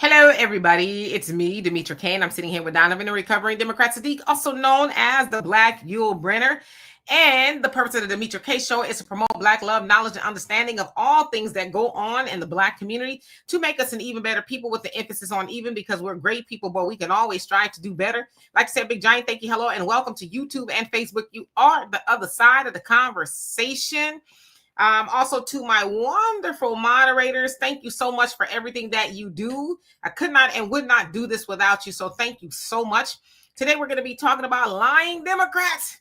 Hello, everybody. It's me, Demetra Kane. I'm sitting here with Donovan, a recovering Democrat Sadiq, also known as the Black Yule Brenner. And the purpose of the Demetra K Show is to promote Black love, knowledge, and understanding of all things that go on in the Black community to make us an even better people, with the emphasis on even, because we're great people, but we can always strive to do better. Like I said, big giant thank you, hello, and welcome to YouTube and Facebook. You are the other side of the conversation. Also, to my wonderful moderators, thank you so much for everything that you do. I could not and would not do this without you, so thank you so much. Today, we're going to be talking about lying Democrats,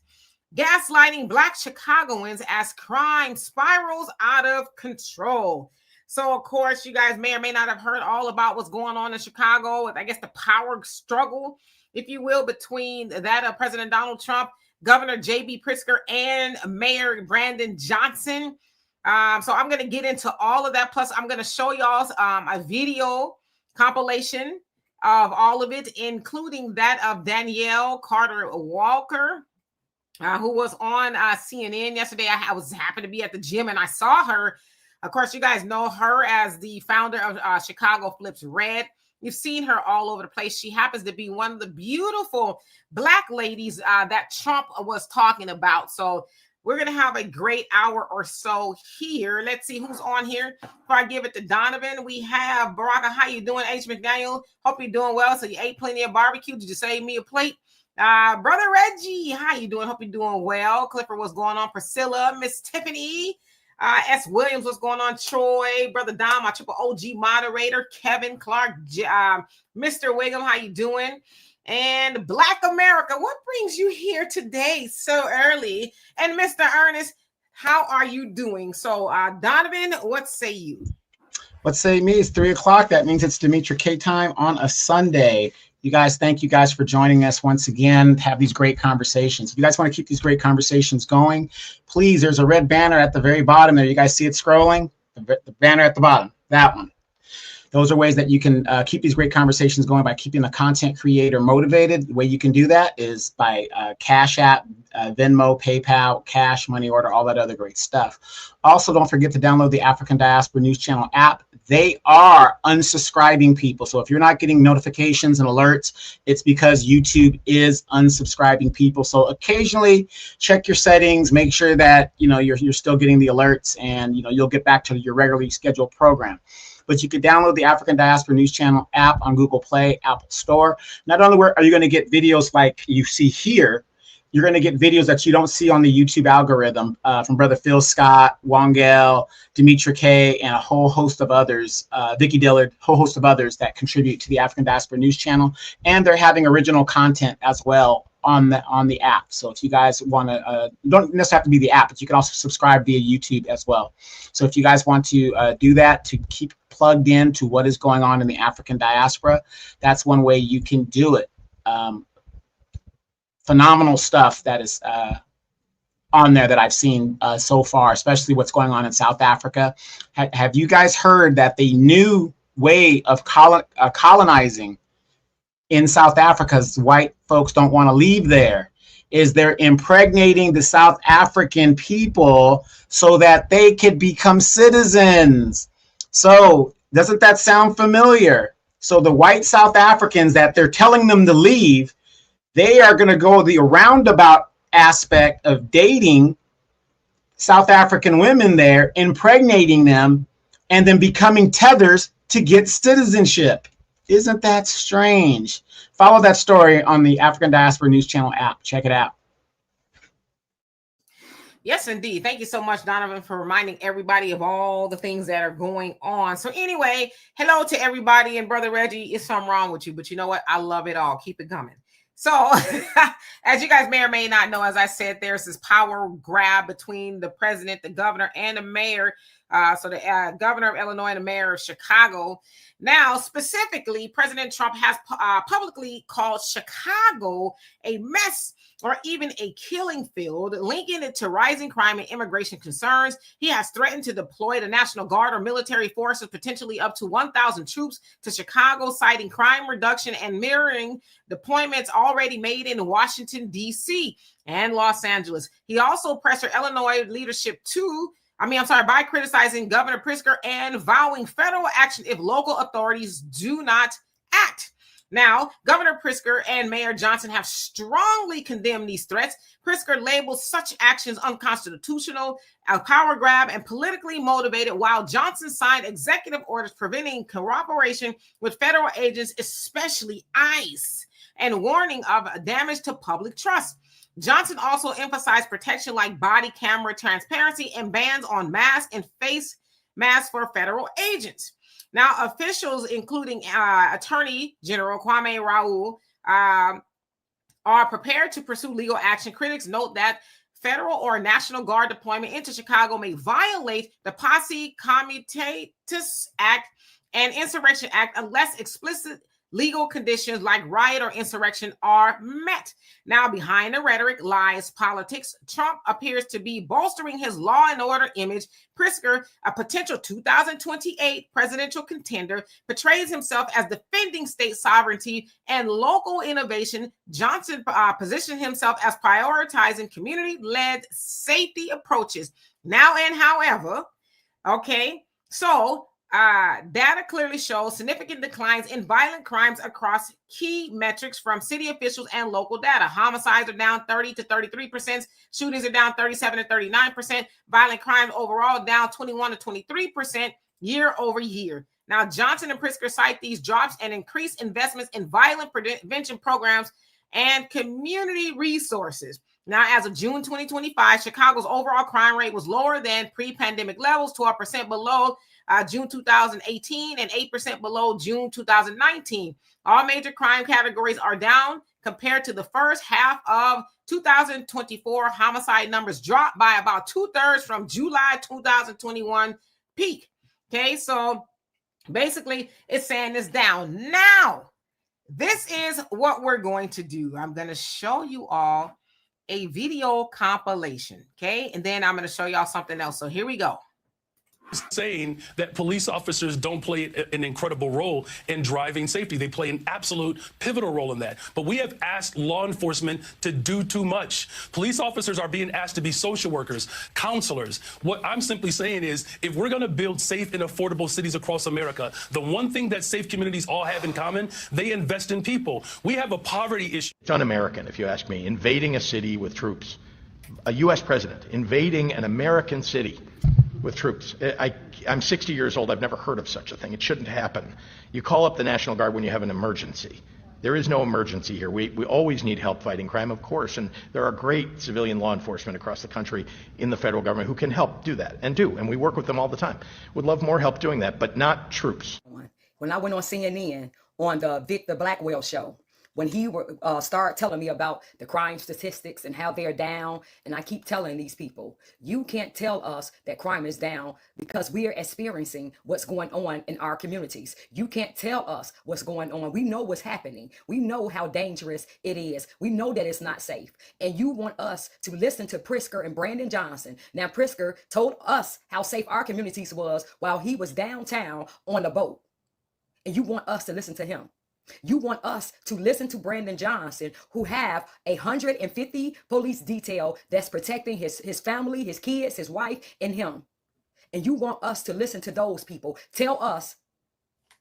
gaslighting Black Chicagoans as crime spirals out of control. So, of course, you guys may or may not have heard all about what's going on in Chicago with, I guess, the power struggle, if you will, between that of President Donald Trump, Governor J.B. Pritzker, and Mayor Brandon Johnson. So I'm going to get into all of that. Plus, I'm going to show y'all a video compilation of all of it, including that of Danielle Carter Walker, who was on CNN yesterday. I happened to be at the gym and I saw her. Of course, you guys know her as the founder of Chicago Flips Red. You've seen her all over the place. She happens to be one of the beautiful Black ladies that Trump was talking about. So we're going to have a great hour or so here. Let's see who's on here. Before I give it to Donovan, we have Baraka. How you doing? H. McDaniel. Hope you're doing well. So you ate plenty of barbecue. Did you save me a plate? Brother Reggie, how you doing? Hope you're doing well. Clifford, what's going on? Priscilla, Miss Tiffany. S. Williams, what's going on? Troy, Brother Dom, my triple OG moderator, Kevin Clark, Mr. Wiggum, how you doing? And Black America, what brings you here today so early? And Mr. Ernest, how are you doing? So, Donovan, what say you? What say me? It's 3 o'clock. That means it's Demetra K time on a Sunday. You guys, thank you guys for joining us once again. Have these great conversations. If you guys want to keep these great conversations going, please, there's a red banner at the very bottom there. You guys see it scrolling? The banner at the bottom, that one. Those are ways that you can keep these great conversations going by keeping the content creator motivated. The way you can do that is by Cash App, Venmo, PayPal, Cash, Money Order, all that other great stuff. Also, don't forget to download the African Diaspora News Channel app. They are unsubscribing people. So if you're not getting notifications and alerts, it's because YouTube is unsubscribing people. So occasionally check your settings, make sure that you're still getting the alerts, and you'll get back to your regularly scheduled program. But you can download the African Diaspora News Channel app on Google Play, Apple Store. Not only are you going to get videos like you see here, you're going to get videos that you don't see on the YouTube algorithm from Brother Phil Scott, Wongel, Demetra K, and a whole host of others, Vicky Dillard, whole host of others that contribute to the African Diaspora News Channel. And they're having original content as well on the app. So if you guys want to, you don't necessarily have to be the app, but you can also subscribe via YouTube as well. So if you guys want to do that to keep plugged in to what is going on in the African diaspora, that's one way you can do it. Phenomenal stuff that is on there that I've seen so far, especially what's going on in South Africa. Have you guys heard that the new way of colonizing in South Africa, as white folks don't want to leave there, is they're impregnating the South African people so that they could become citizens? So doesn't that sound familiar? So the white South Africans that they're telling them to leave, they are going to go the roundabout aspect of dating South African women there, impregnating them, and then becoming tethers to get citizenship. Isn't that strange? Follow that story on the African Diaspora News Channel app. Check it out. Yes, indeed. Thank you so much, Donovan, for reminding everybody of all the things that are going on. So anyway, hello to everybody. And Brother Reggie, is something wrong with you, but you know what? I love it all. Keep it coming. So as you guys may or may not know, as I said, there's this power grab between the president, the governor, and the mayor. So the governor of Illinois and the mayor of Chicago. Now, specifically, President Trump has publicly called Chicago a mess or even a killing field, linking it to rising crime and immigration concerns. He has threatened to deploy the National Guard or military forces, potentially up to 1,000 troops, to Chicago, citing crime reduction and mirroring deployments already made in Washington, D.C. and Los Angeles. He also pressured Illinois leadership to by criticizing Governor Pritzker and vowing federal action if local authorities do not act. Now, Governor Pritzker and Mayor Johnson have strongly condemned these threats. Pritzker labeled such actions unconstitutional, a power grab, and politically motivated, while Johnson signed executive orders preventing cooperation with federal agents, especially ICE, and warning of damage to public trust. Johnson also emphasized protection like body camera transparency and bans on masks and face masks for federal agents. Now, officials, including Attorney General Kwame Raoul, are prepared to pursue legal action. Critics note that federal or National Guard deployment into Chicago may violate the Posse Comitatus Act and Insurrection Act unless explicit legal conditions like riot or insurrection are met. Now, behind the rhetoric lies politics. Trump appears to be bolstering his law and order image. Pritzker, a potential 2028 presidential contender, portrays himself as defending state sovereignty and local innovation. Johnson positioned himself as prioritizing community-led safety approaches. Now and however, data clearly shows significant declines in violent crimes across key metrics from city officials and local data. Homicides are down 30 to 33%. Shootings are down 37 to 39%. Violent crimes overall down 21 to 23% year over year. Now, Johnson and Pritzker cite these drops and increased investments in violent prevention programs and community resources. Now, as of June 2025, Chicago's overall crime rate was lower than pre-pandemic levels, 12% below June 2018 and 8% below June 2019. All major crime categories are down compared to the first half of 2024. Homicide numbers dropped by about 2/3 from July 2021 peak. Okay, so basically it's saying it's down. Now, this is what we're going to do. I'm going to show you all a video compilation, okay? And then I'm going to show y'all something else. So here we go. Saying that police officers don't play an incredible role in driving safety. They play an absolute pivotal role in that. But we have asked law enforcement to do too much. Police officers are being asked to be social workers, counselors. What I'm simply saying is, if we're going to build safe and affordable cities across America, the one thing that safe communities all have in common, they invest in people. We have a poverty issue. It's un-American, if you ask me, invading a city with troops. A U.S. president invading an American city with troops. I'm 60 years old. I've never heard of such a thing. It shouldn't happen. You call up the National Guard when you have an emergency. There is no emergency here. We always need help fighting crime, of course, and there are great civilian law enforcement across the country in the federal government who can help do that, and we work with them all the time. Would love more help doing that, but not troops. When I went on CNN on the Victor Blackwell show, when he started telling me about the crime statistics and how they're down, and I keep telling these people, you can't tell us that crime is down because we are experiencing what's going on in our communities. You can't tell us what's going on. We know what's happening. We know how dangerous it is. We know that it's not safe. And you want us to listen to Pritzker and Brandon Johnson. Now, Pritzker told us how safe our communities was while he was downtown on a boat. And you want us to listen to him. You want us to listen to Brandon Johnson, who have 150 police detail that's protecting his family, his kids, his wife, and him. And you want us to listen to those people tell us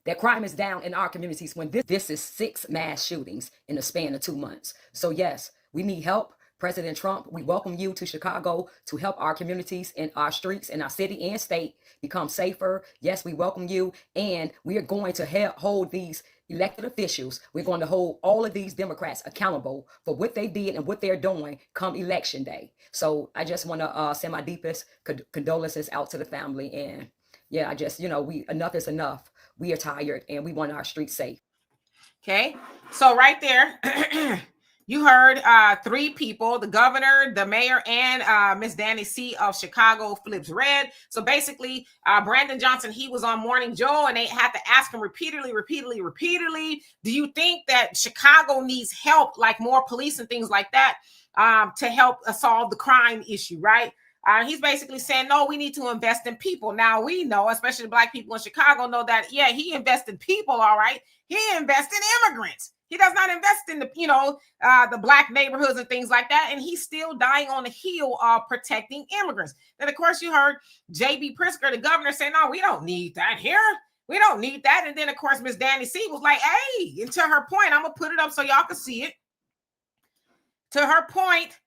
that crime is down in our communities when this is 6 mass shootings in the span of 2 months. So yes, we need help. President Trump, we welcome you to Chicago to help our communities and our streets and our city and state become safer. Yes, we welcome you. And we are going to hold these elected officials. We're going to hold all of these Democrats accountable for what they did and what they're doing come election day. So I just want to send my deepest condolences out to the family. And yeah, enough is enough. We are tired and we want our streets safe. Okay. So right there, you heard 3 people, the governor, the mayor, and Miss Danny C. of Chicago flips red. So basically, Brandon Johnson, he was on Morning Joe, and they had to ask him repeatedly, do you think that Chicago needs help, like more police and things like that, to help solve the crime issue, right? He's basically saying, no, we need to invest in people. Now, we know, especially Black people in Chicago, know that, yeah, he invested in people, all right. He invested in immigrants. He does not invest in the, the black neighborhoods and things like that. And he's still dying on the heel of protecting immigrants. Then, of course, you heard J.B. Pritzker, the governor, say, no, we don't need that here. We don't need that. And then, of course, Miss Danny C was like, hey, and to her point, I'm going to put it up so y'all can see it. To her point,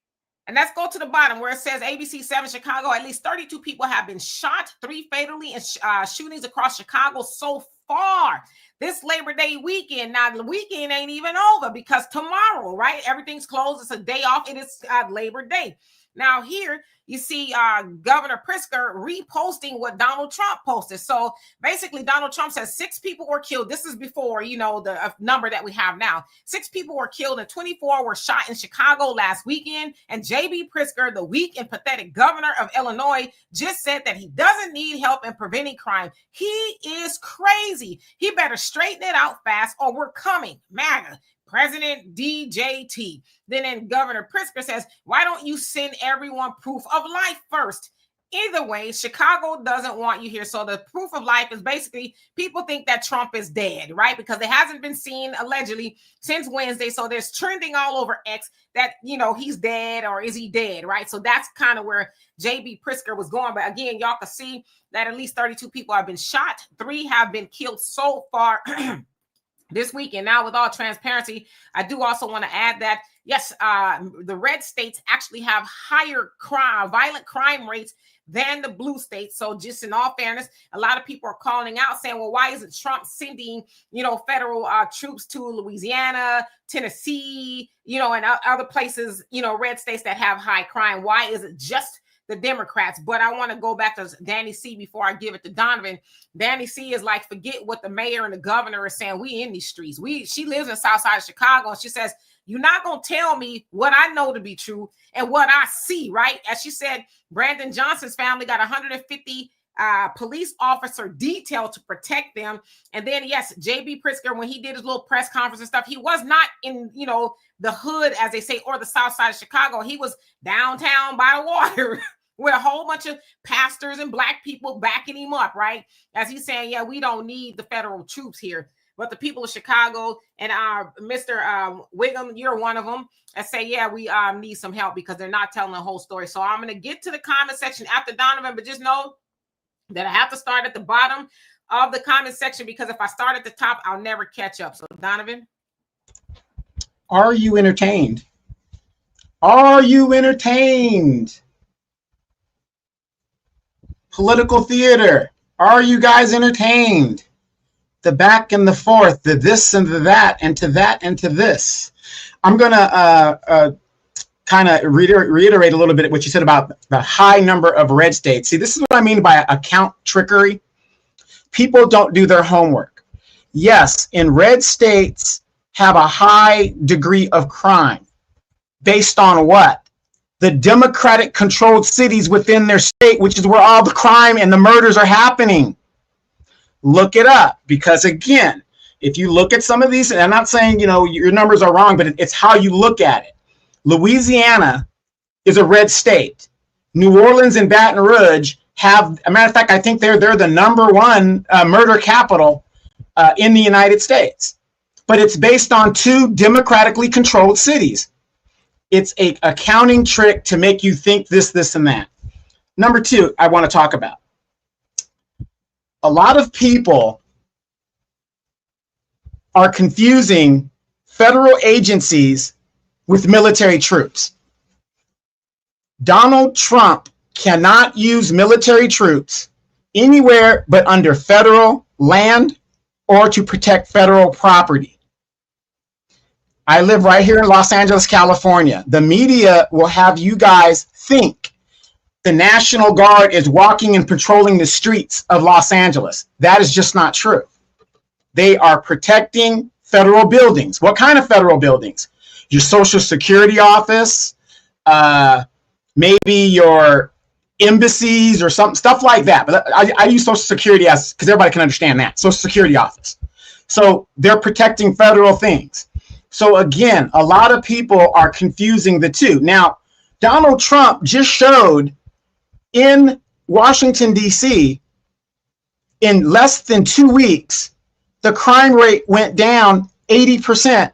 and let's go to the bottom where it says ABC 7 Chicago, at least 32 people have been shot, 3 fatally in shootings across Chicago so far this Labor Day weekend. Now, the weekend ain't even over because tomorrow, right? Everything's closed. It's a day off. It is Labor Day. Now, here you see Governor Pritzker reposting what Donald Trump posted. So basically, Donald Trump says 6 people were killed. This is before, the number that we have now. 6 people were killed and 24 were shot in Chicago last weekend. And J.B. Pritzker, the weak and pathetic governor of Illinois, just said that he doesn't need help in preventing crime. He is crazy. He better straighten it out fast or we're coming. MAGA. President DJT. Then Governor Pritzker says, why don't you send everyone proof of life first? Either way, Chicago doesn't want you here. So the proof of life is basically people think that Trump is dead, right? Because it hasn't been seen allegedly since Wednesday. So there's trending all over X that, he's dead or is he dead, right? So that's kind of where J.B. Pritzker was going. But again, y'all can see that at least 32 people have been shot. 3 have been killed so far this weekend. Now, with all transparency, I do also want to add that, yes, the red states actually have higher violent crime rates than the blue states. So just in all fairness, a lot of people are calling out saying, well, why isn't Trump sending, federal troops to Louisiana, Tennessee, and other places, red states that have high crime? Why is it just the Democrats? But I want to go back to Danny C before I give it to Donovan. Danny C is like, forget what the mayor and the governor are saying. We in these streets. She lives in South Side of Chicago, and she says, you're not going to tell me what I know to be true and what I see, right? As she said, Brandon Johnson's family got 150 police officer detail to protect them. And then, yes, J.B. Pritzker, when he did his little press conference and stuff, he was not in, the hood, as they say, or the South Side of Chicago. He was downtown by the water with a whole bunch of pastors and black people backing him up, right? As he's saying, yeah, we don't need the federal troops here. But the people of Chicago and Mr. Wiggum, you're one of them, that say, yeah, we need some help because they're not telling the whole story. So I'm going to get to the comment section after Donovan, but just know that I have to start at the bottom of the comment section because if I start at the top, I'll never catch up. So Donovan. Are you entertained? Are you entertained? Political theater. Are you guys entertained? The back and the forth, the this and the that, and to that and to this. I'm going to kind of reiterate a little bit what you said about the high number of red states. See, this is what I mean by account trickery. People don't do their homework. Yes, in red states have a high degree of crime. Based on what? The Democratic controlled cities within their state, which is where all the crime and the murders are happening. Look it up, because again, if you look at some of these, and I'm not saying, your numbers are wrong, but it's how you look at it. Louisiana is a red state. New Orleans and Baton Rouge have, a matter of fact, I think they're the number one murder capital in the United States. But it's based on 2 democratically controlled cities. It's a accounting trick to make you think this, and that. Number 2, I want to talk about. A lot of people are confusing federal agencies with military troops. Donald Trump cannot use military troops anywhere but under federal land or to protect federal property. I live right here in Los Angeles, California. The media will have you guys think the National Guard is walking and patrolling the streets of Los Angeles. That is just not true. They are protecting federal buildings. What kind of federal buildings? Your Social Security office, maybe your embassies or stuff like that. But I use Social Security as, because everybody can understand that, Social Security office. So they're protecting federal things. So again, a lot of people are confusing the two. Now, Donald Trump just showed in Washington, D.C., in less than 2 weeks, the crime rate went down 80%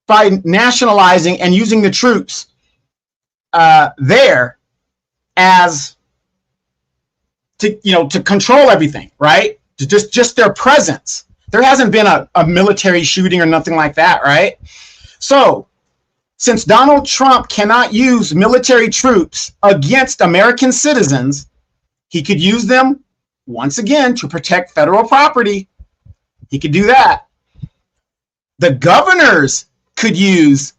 by nationalizing and using the troops there as to control everything, right? Just their presence. There hasn't been a military shooting or nothing like that, right? So since Donald Trump cannot use military troops against American citizens, he could use them once again to protect federal property. He could do that. The governors could use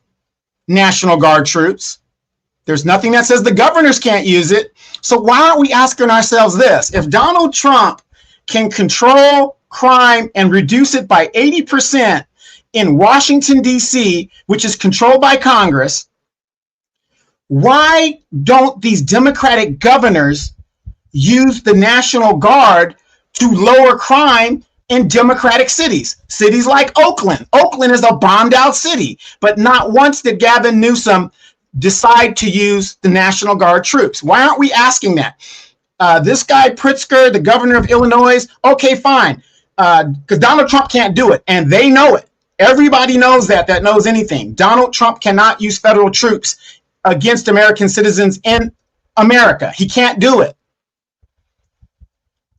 National Guard troops. There's nothing that says the governors can't use it. So why aren't we asking ourselves this? If Donald Trump can control crime and reduce it by 80% in Washington, D.C., which is controlled by Congress, why don't these Democratic governors use the National Guard to lower crime in Democratic cities? Cities like Oakland. Oakland is a bombed out city, but not once did Gavin Newsom decide to use the National Guard troops. Why aren't we asking that? This guy Pritzker, the governor of Illinois, okay, fine, because Donald Trump can't do it, and they know it. Everybody knows that knows anything. Donald Trump cannot use federal troops against American citizens in America. He can't do it.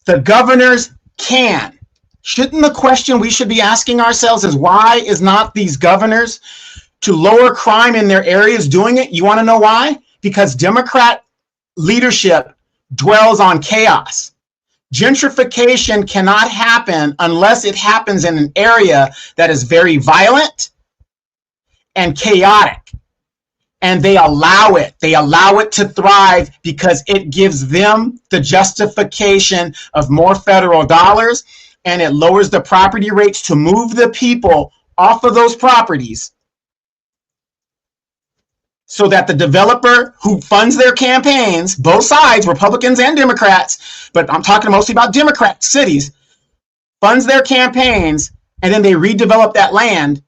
The governors can. Shouldn't the question we should be asking ourselves is why is not these governors to lower crime in their areas doing it? You want to know why? Because Democrat leadership dwells on chaos. Gentrification cannot happen unless it happens in an area that is very violent and chaotic. And they allow it. They allow it to thrive because it gives them the justification of more federal dollars, and it lowers the property rates to move the people off of those properties so that the developer who funds their campaigns, both sides, Republicans and Democrats, but I'm talking mostly about Democrat cities, funds their campaigns, and then they redevelop that land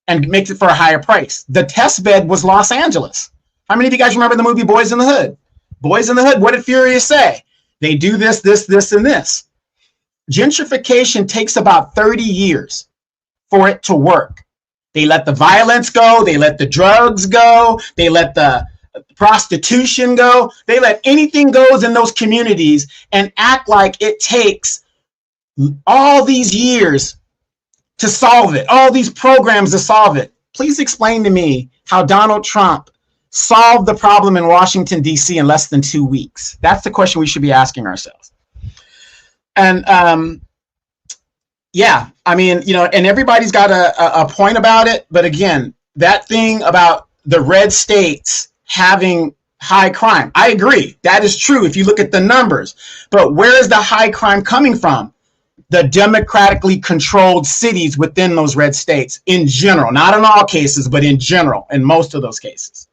and makes it for a higher price. The test bed was Los Angeles. How many of you guys remember the movie Boys in the Hood? Boys in the Hood, what did Furious say? They do this, this, this, and this. Gentrification takes about 30 years for it to work. They let the violence go. They let the drugs go. They let the prostitution go. They let anything goes in those communities and act like it takes all these years to solve it, all these programs to solve it. Please explain to me how Donald Trump solved the problem in Washington, D.C. in less than 2 weeks. That's the question we should be asking ourselves. And yeah, I mean, and everybody's got a point about it. But again, that thing about the red states having high crime, I agree. That is true if you look at the numbers. But where is the high crime coming from? The democratically controlled cities within those red states in general, not in all cases, but in general, in most of those cases.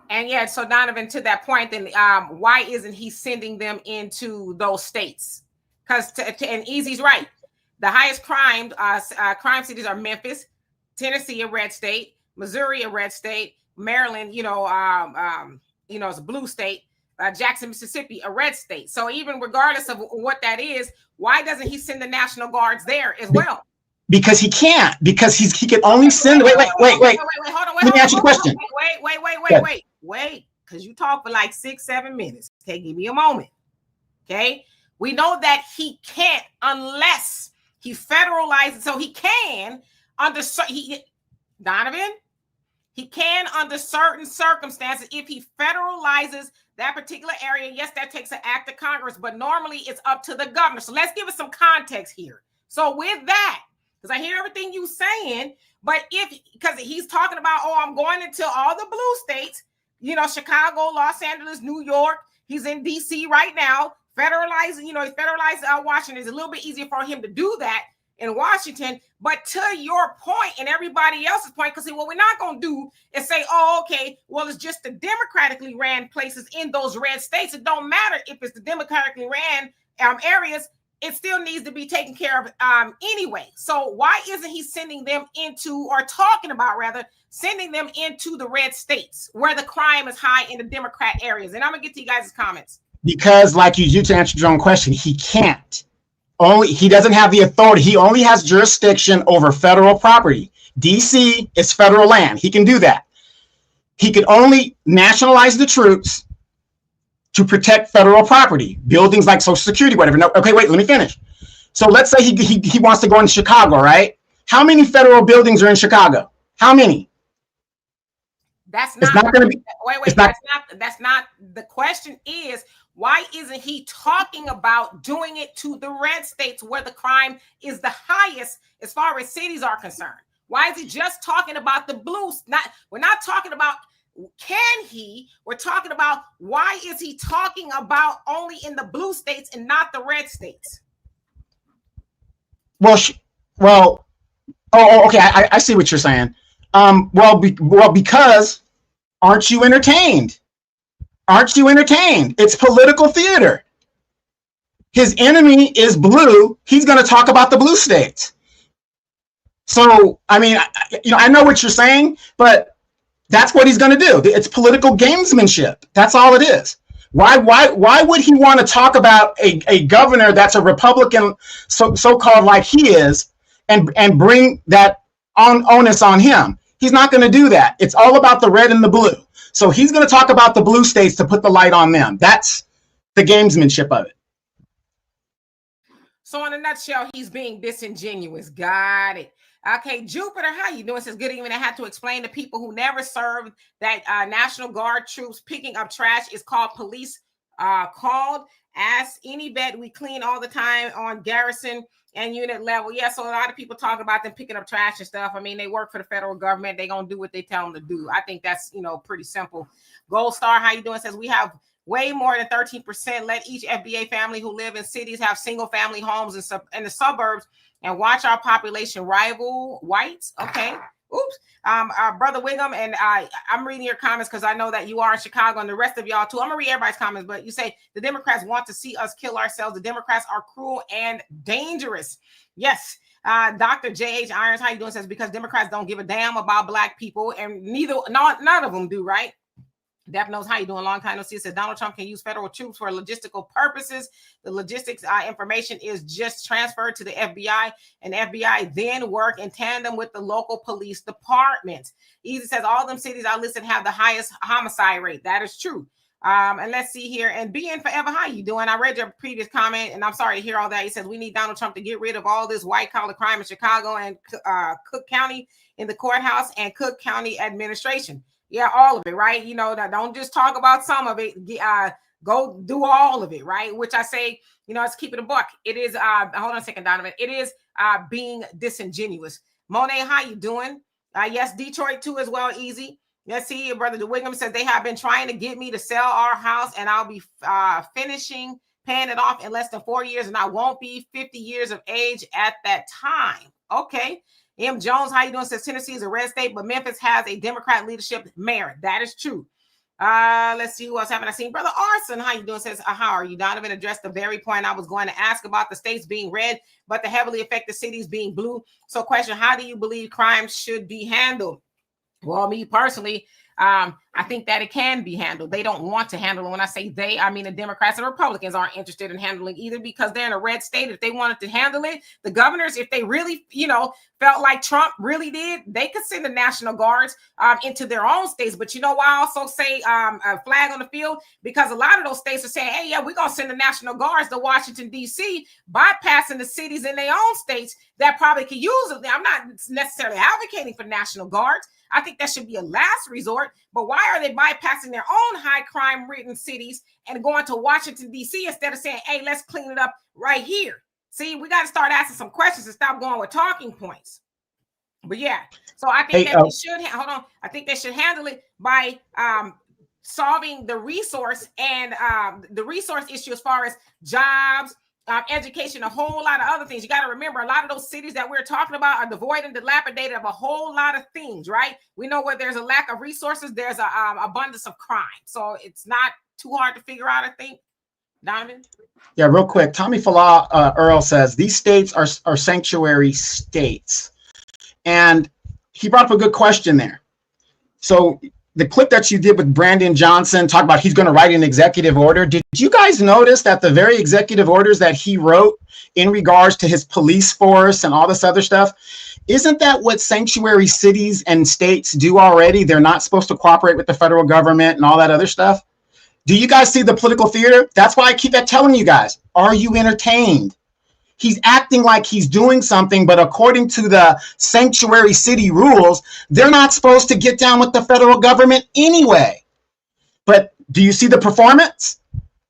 And yeah, so Donovan, to that point, then why isn't he sending them into those states? Because and Easy's right. The highest crime cities are Memphis, Tennessee, a red state, Missouri, a red state, Maryland, it's a blue state, Jackson, Mississippi, a red state. So even regardless of what that is, why doesn't he send the National Guards there as well? Because he can't. Because he can only send. Wait. Hold on. Let me ask you a question. Wait. Because you talk for like 6-7 minutes. Okay, give me a moment. Okay. We know that he can't unless he federalizes. So he can Donovan, he can under certain circumstances if he federalizes that particular area. Yes, that takes an act of Congress, but normally it's up to the governor. So let's give it some context here. So with that, because I hear everything you saying, but because he's talking about, I'm going into all the blue states, Chicago, Los Angeles, New York. He's in D.C. right now. Federalizing, he federalized Washington. It's a little bit easier for him to do that in Washington. But to your point and everybody else's point, because what we're not going to do is say, it's just the democratically ran places in those red states. It don't matter if it's the democratically ran areas. It still needs to be taken care of anyway. So why isn't he sending them into the red states where the crime is high in the Democrat areas? And I'm going to get to you guys' comments. Because like you to answer your own question, he can't. He doesn't have the authority. He only has jurisdiction over federal property. DC is federal land. He can do that. He could only nationalize the troops to protect federal property, buildings like Social Security, whatever. No, okay, wait, let me finish. So let's say he wants to go into Chicago, right? How many federal buildings are in Chicago? How many? That's not, going to be. Wait. That's not. The question is, why isn't he talking about doing it to the red states where the crime is the highest as far as cities are concerned? Why is he just talking about the blues? We're not talking about can he? We're talking about why is he talking about only in the blue states and not the red states? Well. Oh, okay. I see what you're saying. Because aren't you entertained? Aren't you entertained? It's political theater. His enemy is blue. He's going to talk about the blue states. So, I mean, I know what you're saying, but that's what he's going to do. It's political gamesmanship. That's all it is. Why would he want to talk about a governor that's a Republican, so-called like he is, and bring that onus on him? He's not going to do that. It's all about the red and the blue. So he's going to talk about the blue states to put the light on them. That's the gamesmanship of it. So in a nutshell, he's being disingenuous. Got it. Okay, Jupiter, how you doing? Says good evening. I had to explain to people who never served that National Guard troops picking up trash is called police called. Ask any vet, we clean all the time on garrison and unit level. Yeah, so a lot of people talk about them picking up trash and stuff. I mean, they work for the federal government. They're going to do what they tell them to do. I think that's, pretty simple. Gold Star, how you doing? Says we have way more than 13%. Let each FBA family who live in cities have single family homes in the suburbs and watch our population rival whites. Okay. Oops. Brother Wiggum, and I'm reading your comments because I know that you are in Chicago and the rest of y'all too. I'm gonna read everybody's comments, but you say the Democrats want to see us kill ourselves. The Democrats are cruel and dangerous. Yes. Dr. J.H. Irons, how you doing? Says because Democrats don't give a damn about black people, and none of them do, right? Dap knows how you doing. Long time no see. It says Donald Trump can use federal troops for logistical purposes. The logistics information is just transferred to the FBI, and FBI then work in tandem with the local police departments. Easy says all them cities I listed have the highest homicide rate. That is true. And let's see here. And being forever, how you doing? I read your previous comment, and I'm sorry to hear all that. He says we need Donald Trump to get rid of all this white collar crime in Chicago and Cook County in the courthouse and Cook County administration. Yeah, all of it, right? Don't just talk about some of it. Go do all of it, right? Which I say, let's keep it a buck. It is, hold on a second, Donovan. It is being disingenuous. Monet, how you doing? Yes, Detroit too as well, easy. Let's see, your brother DeWiggum says they have been trying to get me to sell our house and I'll be finishing paying it off in less than 4 years and I won't be 50 years of age at that time. Okay. M. Jones, how you doing? Says Tennessee is a red state, but Memphis has a Democrat leadership mayor. That is true. Let's see who else haven't I seen. Brother Arson, how you doing? Says, how are you? Donovan addressed the very point I was going to ask about the states being red, but the heavily affected cities being blue. So question, how do you believe crime should be handled? Well, me personally, I think that it can be handled. They don't want to handle it. When I say they, I mean the Democrats and Republicans aren't interested in handling either because they're in a red state. If they wanted to handle it, the governors, if they really, felt like Trump really did, they could send the National Guards into their own states. But why I also say a flag on the field? Because a lot of those states are saying, hey, yeah, we're going to send the National Guards to Washington, D.C., bypassing the cities in their own states that probably could use it. I'm not necessarily advocating for National Guards. I think that should be a last resort. But why are they bypassing their own high crime ridden cities and going to Washington, D.C. instead of saying, hey, let's clean it up right here? See, we got to start asking some questions and stop going with talking points. But yeah, so I think they should I think they should handle it by solving the resource and the resource issue as far as jobs, education, a whole lot of other things. You got to remember, a lot of those cities that we're talking about are devoid and dilapidated of a whole lot of things, right? We know where there's a lack of resources, there's a abundance of crime. So it's not too hard to figure out, I think. Donovan? Yeah, real quick. Tommy Falah Earl says these states are sanctuary states. And he brought up a good question there. So the clip that you did with Brandon Johnson, talk about he's going to write an executive order. Did you guys notice that the very executive orders that he wrote in regards to his police force and all this other stuff, isn't that what sanctuary cities and states do already? They're not supposed to cooperate with the federal government and all that other stuff. Do you guys see the political theater? That's why I keep telling you guys, are you entertained? He's acting like he's doing something, but according to the sanctuary city rules, they're not supposed to get down with the federal government anyway. But do you see the performance?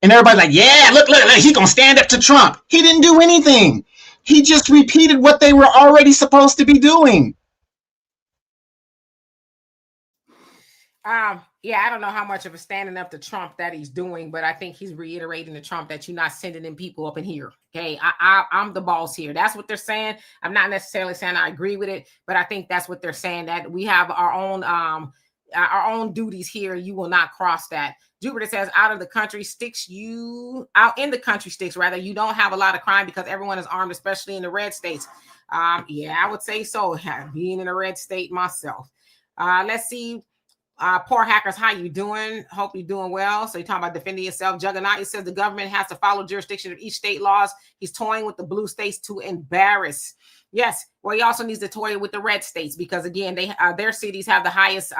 And everybody's like, yeah, look, he's going to stand up to Trump. He didn't do anything. He just repeated what they were already supposed to be doing. Yeah, I don't know how much of a standing up to Trump that he's doing, but I think he's reiterating to Trump that you're not sending in people up in here. Okay, I'm the boss here. That's what they're saying. I'm not necessarily saying I agree with it, but I think that's what they're saying, that we have our own duties here. You will not cross that. Jupiter says out in the country sticks, you don't have a lot of crime because everyone is armed, especially in the red states. Yeah, I would say so. Being in a red state myself. Let's see. Poor hackers, how you doing? Hope you're doing well. So you're talking about defending yourself. Juggernaut, he says the government has to follow jurisdiction of each state laws. He's toying with the blue states to embarrass. Yes, well, he also needs to toy with the red states because, again, their cities have the highest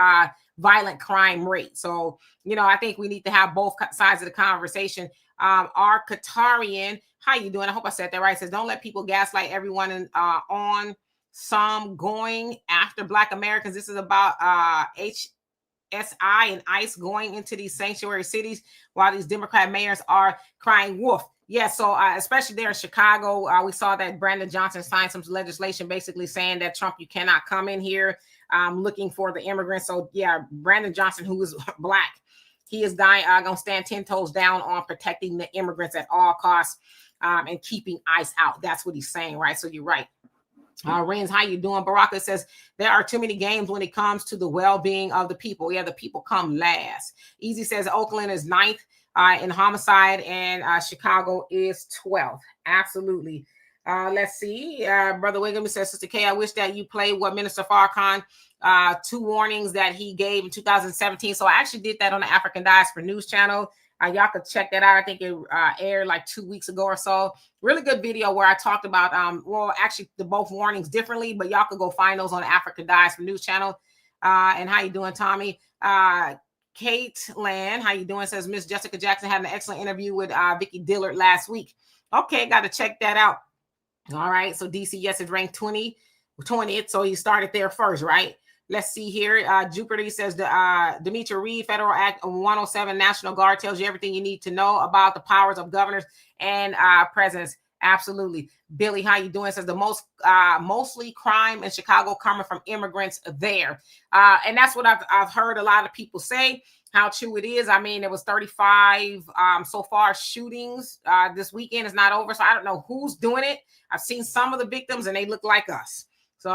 violent crime rate. So, I think we need to have both sides of the conversation. Our Qatarian, how you doing? I hope I said that right. Says, don't let people gaslight everyone on some going after Black Americans. This is about SI and ICE going into these sanctuary cities while these Democrat mayors are crying wolf. Yeah, so especially there in Chicago, we saw that Brandon Johnson signed some legislation basically saying that Trump, you cannot come in here looking for the immigrants. So yeah, Brandon Johnson, who is Black, he is going to stand 10 toes down on protecting the immigrants at all costs and keeping ICE out. That's what he's saying, right? So you're right. Renz, how you doing? Baraka says there are too many games when it comes to the well-being of the people. Yeah, the people come last. Easy says Oakland is 9th in homicide and Chicago is 12th. Absolutely. Let's see. Brother Wiggum says, Sister K, I wish that you played what Minister Farrakhan 2 warnings that he gave in 2017. So I actually did that on the African Diaspora News channel. Y'all could check that out. I think it aired like 2 weeks ago or so. Really good video where I talked about, actually the both warnings differently, but y'all could go find those on the African Diaspora News channel. And how you doing, Tommy? Kate Land, how you doing? Says Miss Jessica Jackson had an excellent interview with Vicki Dillard last week. Okay, got to check that out. All right, so DC, yes, it's ranked 20th, so you started there first, right? Let's see here. Jupiter says, Demetri Reed, Federal Act 107, National Guard tells you everything you need to know about the powers of governors and presidents. Absolutely. Billy, how you doing? Says the mostly crime in Chicago coming from immigrants there. And that's what I've heard a lot of people say, how true it is. I mean, it was 35 so far shootings. This weekend is not over, so I don't know who's doing it. I've seen some of the victims and they look like us. So,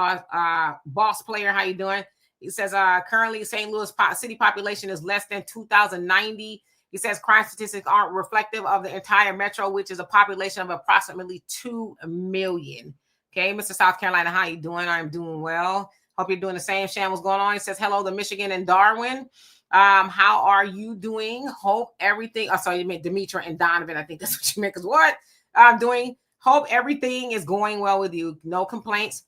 Boss Player, how you doing? He says, currently St. Louis city population is less than 2,090. He says crime statistics aren't reflective of the entire metro, which is a population of approximately 2 million. Okay, Mr. South Carolina, how you doing? I'm doing well. Hope you're doing the same. Shan, what's going on? He says, hello to Michigan and Darwin. How are you doing? Hope everything. Oh, sorry, you meant Demetri and Donovan. I think that's what you meant. Because what I'm doing, hope everything is going well with you. No complaints.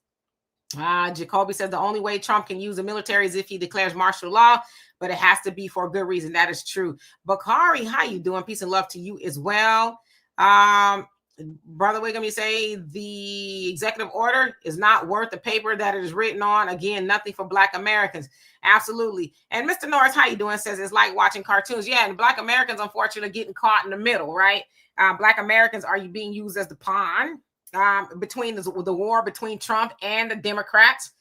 Jacoby says the only way Trump can use the military is if he declares martial law, but it has to be for a good reason. That is true. Bakari, how you doing? Peace and love to you as well. Brother Wiggum, you say the executive order is not worth the paper that it is written on. Again, nothing for Black Americans. Absolutely. And Mr. Norris, how you doing? Says it's like watching cartoons. Yeah, and Black Americans, unfortunately, are getting caught in the middle, right? Black Americans are being used as the pawn between the war between Trump and the Democrats.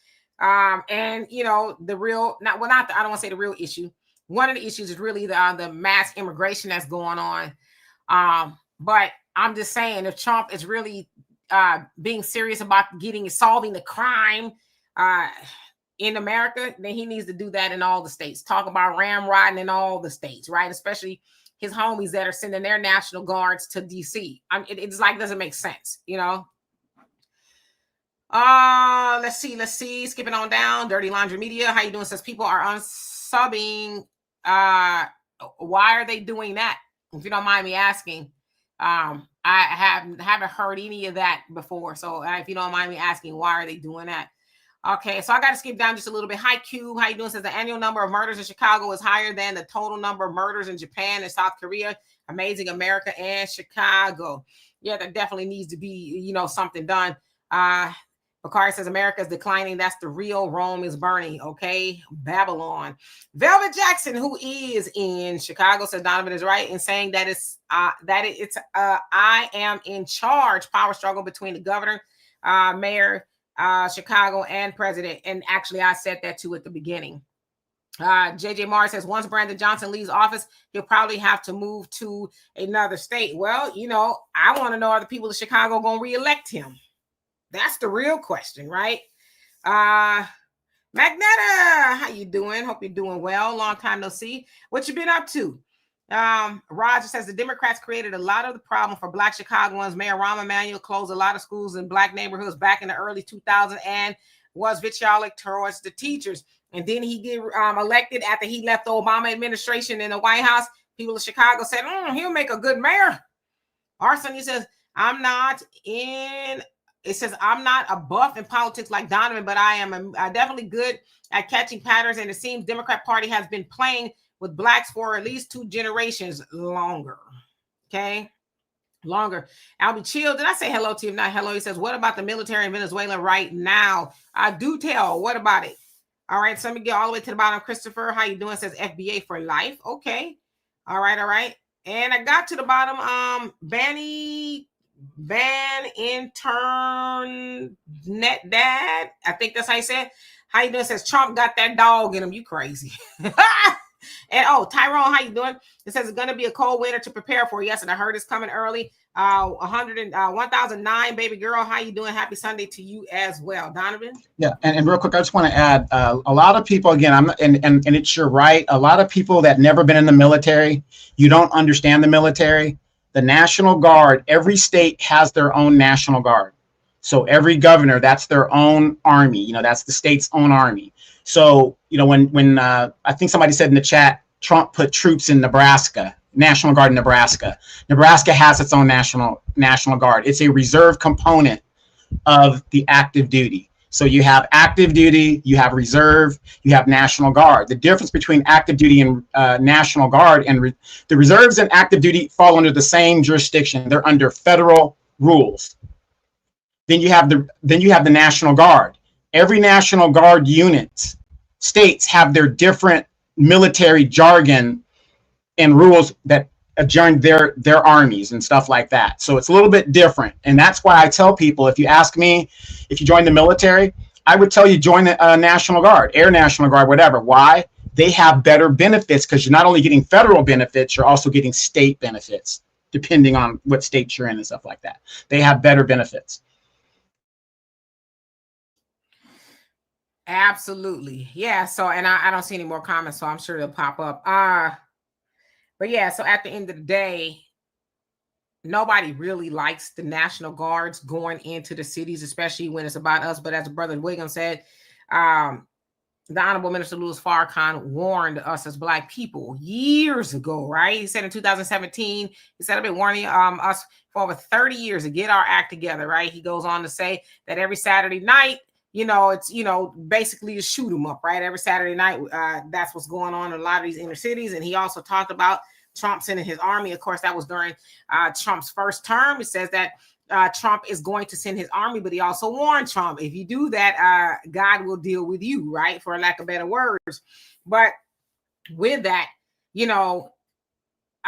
And the real, I don't want to say the real issue. One of the issues is really the mass immigration that's going on. But I'm just saying, if Trump is really being serious about solving the crime in America, then he needs to do that in all the states. Talk about ramrodding in all the states, right? Especially his homies that are sending their National Guards to DC. It's like, doesn't make sense, Let's see. Skipping on down. Dirty Laundry Media. How you doing? Says people are subbing. Why are they doing that? If you don't mind me asking. I haven't heard any of that before. So if you don't mind me asking, why are they doing that? Okay, so I got to skip down just a little bit. Hi, Cube. How you doing? Says the annual number of murders in Chicago is higher than the total number of murders in Japan and South Korea. Amazing America and Chicago. Yeah, there definitely needs to be, something done. Bakari says America is declining. That's the real. Rome is burning. Okay, Babylon. Velvet Jackson, who is in Chicago, says Donovan is right in saying that it's I am in charge power struggle between the governor, mayor, Chicago, and president. And actually, I said that too at the beginning. JJ Mars says once Brandon Johnson leaves office, he'll probably have to move to another state. Well, I want to know, are the people of Chicago going to reelect him? That's the real question, right? Magneta, how you doing? Hope you're doing well. Long time no see. What you been up to? Roger says the Democrats created a lot of the problem for Black Chicagoans. Mayor Rahm Emanuel closed a lot of schools in Black neighborhoods back in the early 2000s and was vitriolic towards the teachers. And then he get elected after he left the Obama administration in the White House. People of Chicago said, he'll make a good mayor. Arson, says, I'm not a buff in politics like Donovan, but I am definitely good at catching patterns. And it seems Democrat Party has been playing with Blacks for at least 2 generations longer. Okay. Longer. Albie Chill, did I say hello to him? Not hello. He says, what about the military in Venezuela right now? I do tell. What about it? All right. So let me get all the way to the bottom. Christopher, how you doing? Says FBA for life. Okay. All right. And I got to the bottom. Ban intern net dad. I think that's how you said. How you doing? Says Trump got that dog in him. You crazy. And Tyrone, how you doing? It says it's going to be a cold winter to prepare for. Yes, and I heard it's coming early. 1009, baby girl, how you doing? Happy Sunday to you as well, Donovan. Yeah, and real quick, I just want to add a lot of people, again, and it's your right. A lot of people that never been in the military, you don't understand the military. The National Guard, every state has their own National Guard. So every governor, that's their own army. That's the state's own army. So, when I think somebody said in the chat, Trump put troops in Nebraska, National Guard in Nebraska. Nebraska has its own National Guard. It's a reserve component of the active duty. So you have active duty, you have reserve, you have National Guard. The difference between active duty and National Guard and the reserves and active duty fall under the same jurisdiction. They're under federal rules. Then you have the National Guard. Every National Guard unit, states have their different military jargon and rules that adjourn their armies and stuff like that. So it's a little bit different. And that's why I tell people, if you ask me, if you join the military, I would tell you join the National Guard, Air National Guard, whatever. Why? They have better benefits because you're not only getting federal benefits, you're also getting state benefits, depending on what state you're in and stuff like that. They have better benefits. Absolutely. Yeah. So, and I don't see any more comments, so I'm sure they'll pop up. But yeah, so at the end of the day, nobody really likes the National Guards going into the cities, especially when it's about us. But as Brother William said, the Honorable Minister Louis Farrakhan warned us as Black people years ago, right? He said in 2017, he said, I've been warning us for over 30 years to get our act together, right? He goes on to say that every Saturday night, it's, basically to shoot them up, right? Every Saturday night, that's what's going on in a lot of these inner cities. And he also talked about Trump sending his army. Of course, that was during Trump's first term. He says that Trump is going to send his army, but he also warned Trump, if you do that, God will deal with you, right? For lack of better words. But with that,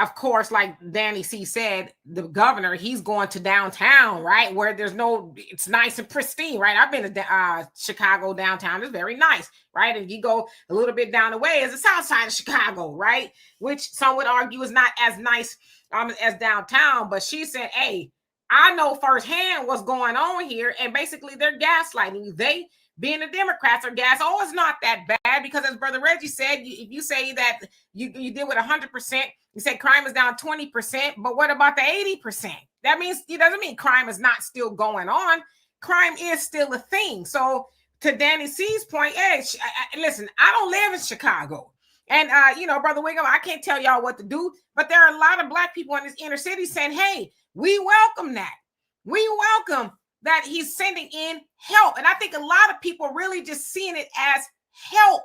of course, like Danny C said, the governor, he's going to downtown, right? Where it's nice and pristine, right? I've been to Chicago downtown. It's very nice, right? And you go a little bit down the way is the south side of Chicago, right? Which some would argue is not as nice as downtown. But she said, hey, I know firsthand what's going on here. And basically they're gaslighting. They, being the Democrats, are it's not that bad because, as Brother Reggie said, if you say that you did with 100%, you said crime is down 20%, but what about the 80%? That means it doesn't mean crime is not still going on. Crime is still a thing. So to Danny C's point, listen, I don't live in Chicago. And, Brother Wiggum, I can't tell y'all what to do, but there are a lot of Black people in this inner city saying, hey, we welcome that. We welcome that he's sending in help. And I think a lot of people really just seeing it as help,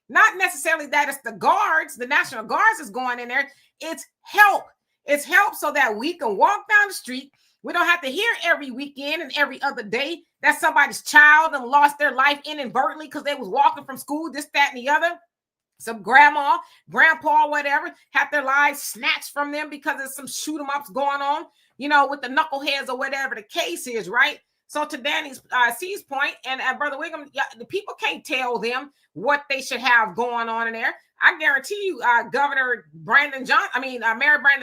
not necessarily that it's the guards, the National Guards is going in there. It's help. It's help so that we can walk down the street. We don't have to hear every weekend and every other day that somebody's child and lost their life inadvertently because they was walking from school, this, that, and the other. Some grandma, grandpa, whatever, had their lives snatched from them because there's some shoot 'em ups going on, with the knuckleheads or whatever the case is, right? So to Danny's C's point, and Brother Wiggum, the people can't tell them what they should have going on in there. I guarantee you, Mayor Brandon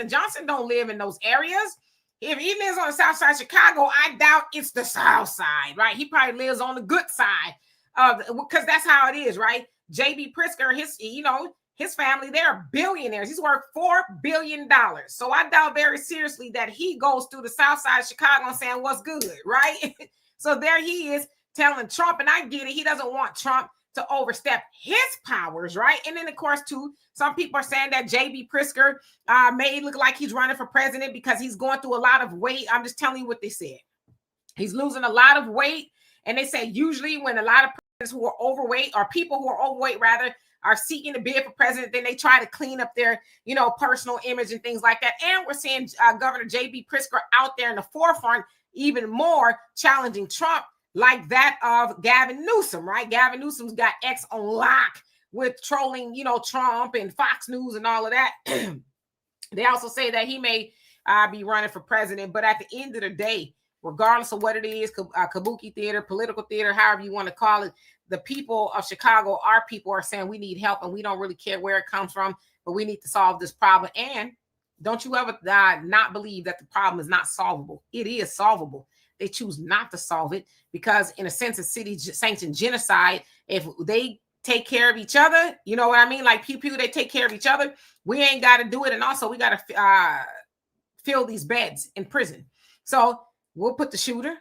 Johnson don't live in those areas. If he lives on the south side of Chicago, I doubt it's the south side, right? He probably lives on the good side, because that's how it is, right? J.B. Pritzker, his family, they're billionaires. He's worth $4 billion. So I doubt very seriously that he goes through the south side of Chicago and saying what's good, right? So there he is telling Trump, and I get it. He doesn't want Trump to overstep his powers, right? And then, of course, too, some people are saying that J.B. Pritzker may look like he's running for president because he's going through a lot of weight. I'm just telling you what they said. He's losing a lot of weight. And they say usually when a lot of who are overweight, or people who are overweight rather, are seeking to bid for president, then they try to clean up their personal image and things like that. And we're seeing Governor J.B. Pritzker out there in the forefront, even more challenging Trump, like that of Gavin Newsom, right? Gavin Newsom's got X on lock with trolling Trump and Fox News and all of that. They also say that he may be running for president, but at the end of the day, regardless of what it is, kabuki theater, political theater, however you want to call it, the people of Chicago, our people, are saying we need help and we don't really care where it comes from, but we need to solve this problem. And don't you ever not believe that the problem is not solvable. It is solvable. They choose not to solve it because, in a sense, it's city sanctioned genocide. If they take care of each other, you know what I mean? Like pew, they take care of each other. We ain't got to do it. And also we got to fill these beds in prison. So we'll put the shooter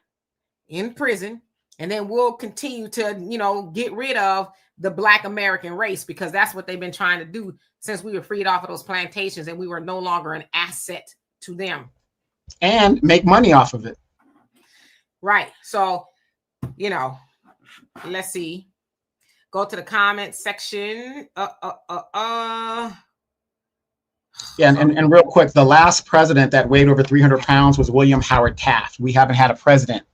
in prison, and then we'll continue to, get rid of the Black American race, because that's what they've been trying to do since we were freed off of those plantations and we were no longer an asset to them. And make money off of it. Right. So, let's see. Go to the comment section. Yeah, and real quick, the last president that weighed over 300 pounds was William Howard Taft. We haven't had a president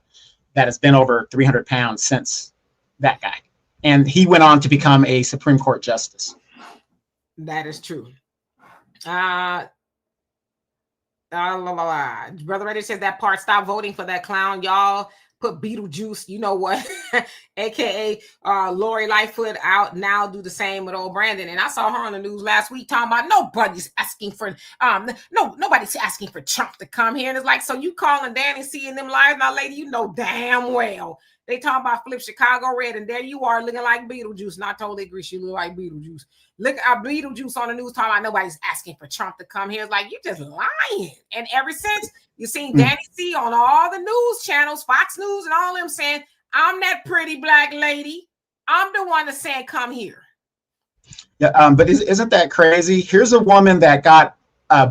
that has been over 300 pounds since that guy. And he went on to become a Supreme Court justice. That is true. Brother Reddy says that part, stop voting for that clown, y'all. Put Beetlejuice, you know what, aka Lori Lightfoot out now, do the same with old Brandon. And I saw her on the news last week talking about nobody's asking for nobody's asking for Trump to come here. And it's like, so you calling Danny C and them liars? Now, lady, you know damn well they talking about flip Chicago red, and there you are looking like Beetlejuice. And I totally agree, she look like Beetlejuice. Look at Beetlejuice on the news talking about nobody's asking for Trump to come here. It's like, you're just lying. And ever since you've seen Danny C on all the news channels, Fox News and all them saying, I'm that pretty Black lady. I'm the one that's saying, come here. Yeah, but isn't that crazy? Here's a woman that got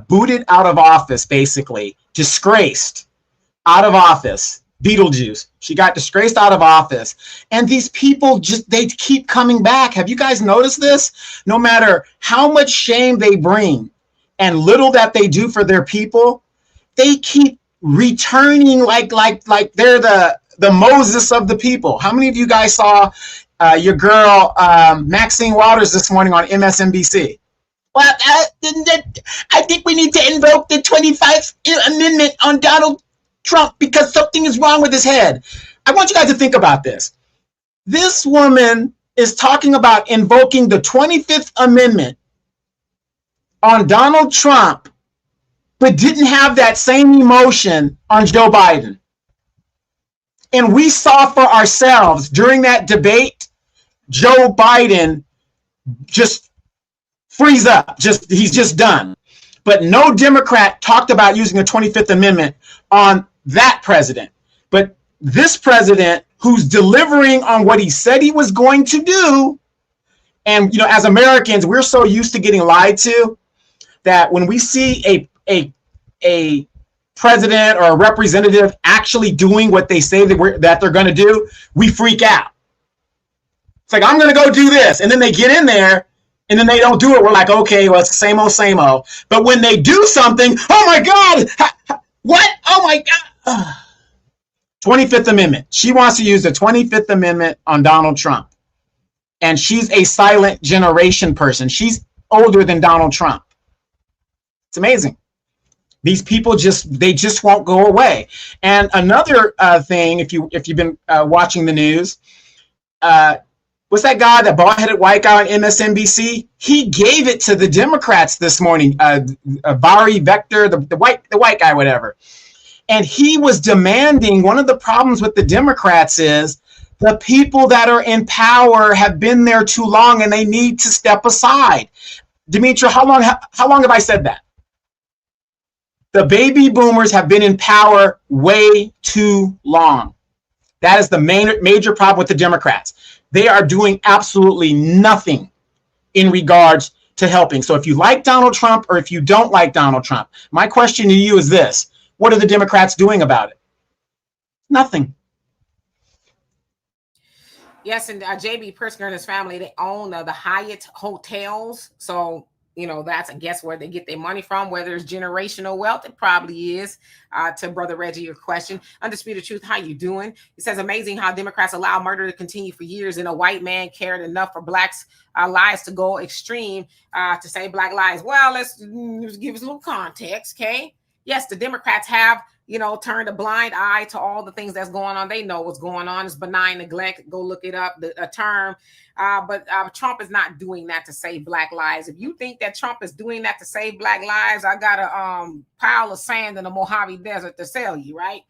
booted out of office, basically, disgraced out of office. Beetlejuice. She got disgraced out of office. And these people they keep coming back. Have you guys noticed this? No matter how much shame they bring and little that they do for their people, they keep returning like they're the Moses of the people. How many of you guys saw your girl Maxine Waters this morning on MSNBC? Well, I think we need to invoke the 25th Amendment on Donald Trump because something is wrong with his head. I want you guys to think about this. This woman is talking about invoking the 25th Amendment on Donald Trump, but didn't have that same emotion on Joe Biden. And we saw for ourselves during that debate, Joe Biden just freeze up. He's just done. But no Democrat talked about using the 25th Amendment on that president. But this president, who's delivering on what he said he was going to do, And, as Americans, we're so used to getting lied to that when we see a president or a representative actually doing what they say that they're going to do, we freak out. It's like, I'm going to go do this. And then they get in there and then they don't do it. We're like, okay, well, it's the same old, same old. But when they do something, oh my God, what? Oh my God. 25th Amendment. She wants to use the 25th Amendment on Donald Trump. And she's a silent generation person. She's older than Donald Trump. It's amazing. These people just won't go away. And another thing, if you've been watching the news, what's that guy, that bald-headed white guy on MSNBC? He gave it to the Democrats this morning. Vari Vector, the white guy, whatever. And he was demanding, one of the problems with the Democrats is the people that are in power have been there too long and they need to step aside. Demetra, how long have I said that? The baby boomers have been in power way too long. That is the major problem with the Democrats. They are doing absolutely nothing in regards to helping. So if you like Donald Trump or if you don't like Donald Trump, my question to you is this: what are the Democrats doing about it? Nothing. Yes, and J.B. Pritzker and his family, they own the Hyatt hotels. So, that's, I guess, where they get their money from, whether it's generational wealth. It probably is. To Brother Reggie, your question. Undisputed Truth, how you doing? It says, amazing how Democrats allow murder to continue for years and a white man cared enough for blacks' lives to go extreme to say black lives. Well, let's give us a little context, okay? Yes, the Democrats have turned a blind eye to all the things that's going on. They know what's going on. It's benign neglect. Go look it up, a term. But Trump is not doing that to save black lives. If you think that Trump is doing that to save black lives, I got a pile of sand in the Mojave Desert to sell you, right?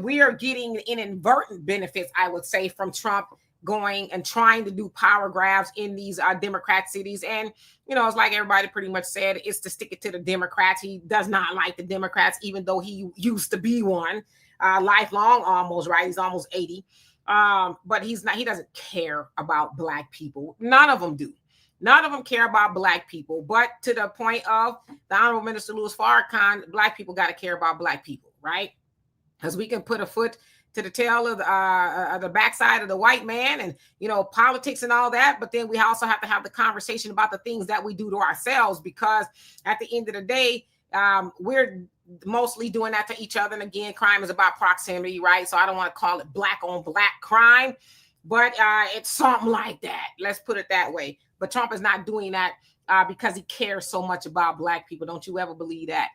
We are getting inadvertent benefits, I would say, from Trump going and trying to do power grabs in these Democrat cities. And, it's like everybody pretty much said, it's to stick it to the Democrats. He does not like the Democrats, even though he used to be one, lifelong almost, right? He's almost 80. But he doesn't care about black people. None of them do. None of them care about black people. But to the point of the Honorable Minister Louis Farrakhan, black people got to care about black people, right? Because we can put a foot to the tail of the backside of the white man and, politics and all that. But then we also have to have the conversation about the things that we do to ourselves, because at the end of the day, we're mostly doing that to each other. And again, crime is about proximity, right? So I don't want to call it black on black crime, but it's something like that. Let's put it that way. But Trump is not doing that because he cares so much about black people. Don't you ever believe that.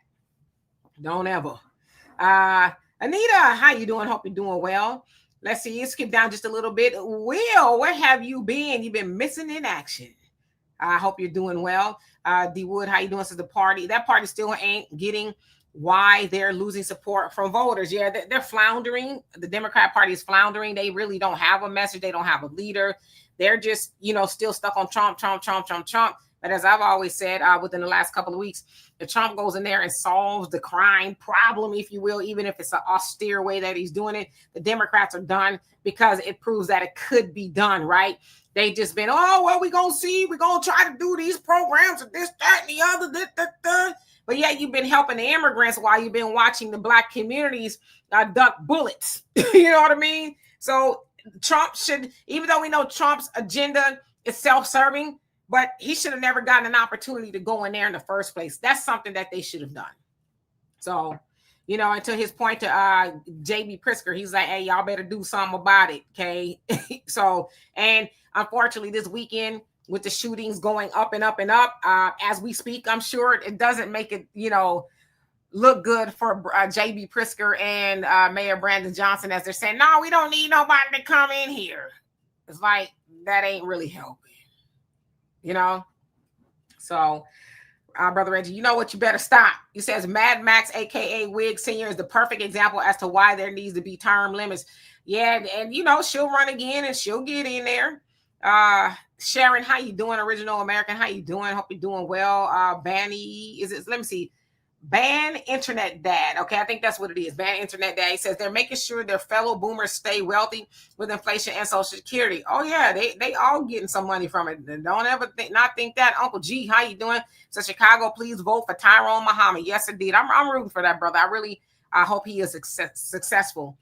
Don't ever. Anita, how you doing? Hope you're doing well. Let's see. You skip down just a little bit. Will, where have you been? You've been missing in action. I hope you're doing well. D Wood, how you doing? Since the party, that party still ain't getting why they're losing support from voters. Yeah, they're floundering. The Democrat Party is floundering. They really don't have a message. They don't have a leader. They're just, still stuck on Trump. But as I've always said within the last couple of weeks, if Trump goes in there and solves the crime problem, if you will, even if it's an austere way that he's doing it, the Democrats are done, because it proves that it could be done, right? They just been, we're going to see. We're going to try to do these programs and this, that, and the other. But yeah, you've been helping the immigrants while you've been watching the black communities duck bullets. You know what I mean? So Trump should, even though we know Trump's agenda is self-serving, but he should have never gotten an opportunity to go in there in the first place. That's something that they should have done. So, and to his point to J.B. Pritzker, he's like, hey, y'all better do something about it, okay? So, and unfortunately, this weekend, with the shootings going up and up and up, as we speak, I'm sure it doesn't make it, look good for J.B. Pritzker and Mayor Brandon Johnson, as they're saying, no, we don't need nobody to come in here. It's like, that ain't really helping. So Brother Reggie, you know what? You better stop. He says Mad Max, aka Wig Senior, is the perfect example as to why there needs to be term limits. Yeah, and she'll run again and she'll get in there. Sharon, how you doing? Original American, how you doing? Hope you're doing well. Banny, let me see. Ban internet dad. Okay, I think that's what it is. Ban internet dad. He says they're making sure their fellow boomers stay wealthy with inflation and Social Security. Oh yeah, they all getting some money from it. Don't ever think that. Uncle G, how you doing? Says Chicago, please vote for Tyrone Muhammad. Yes, indeed. I'm rooting for that brother. I hope he is successful.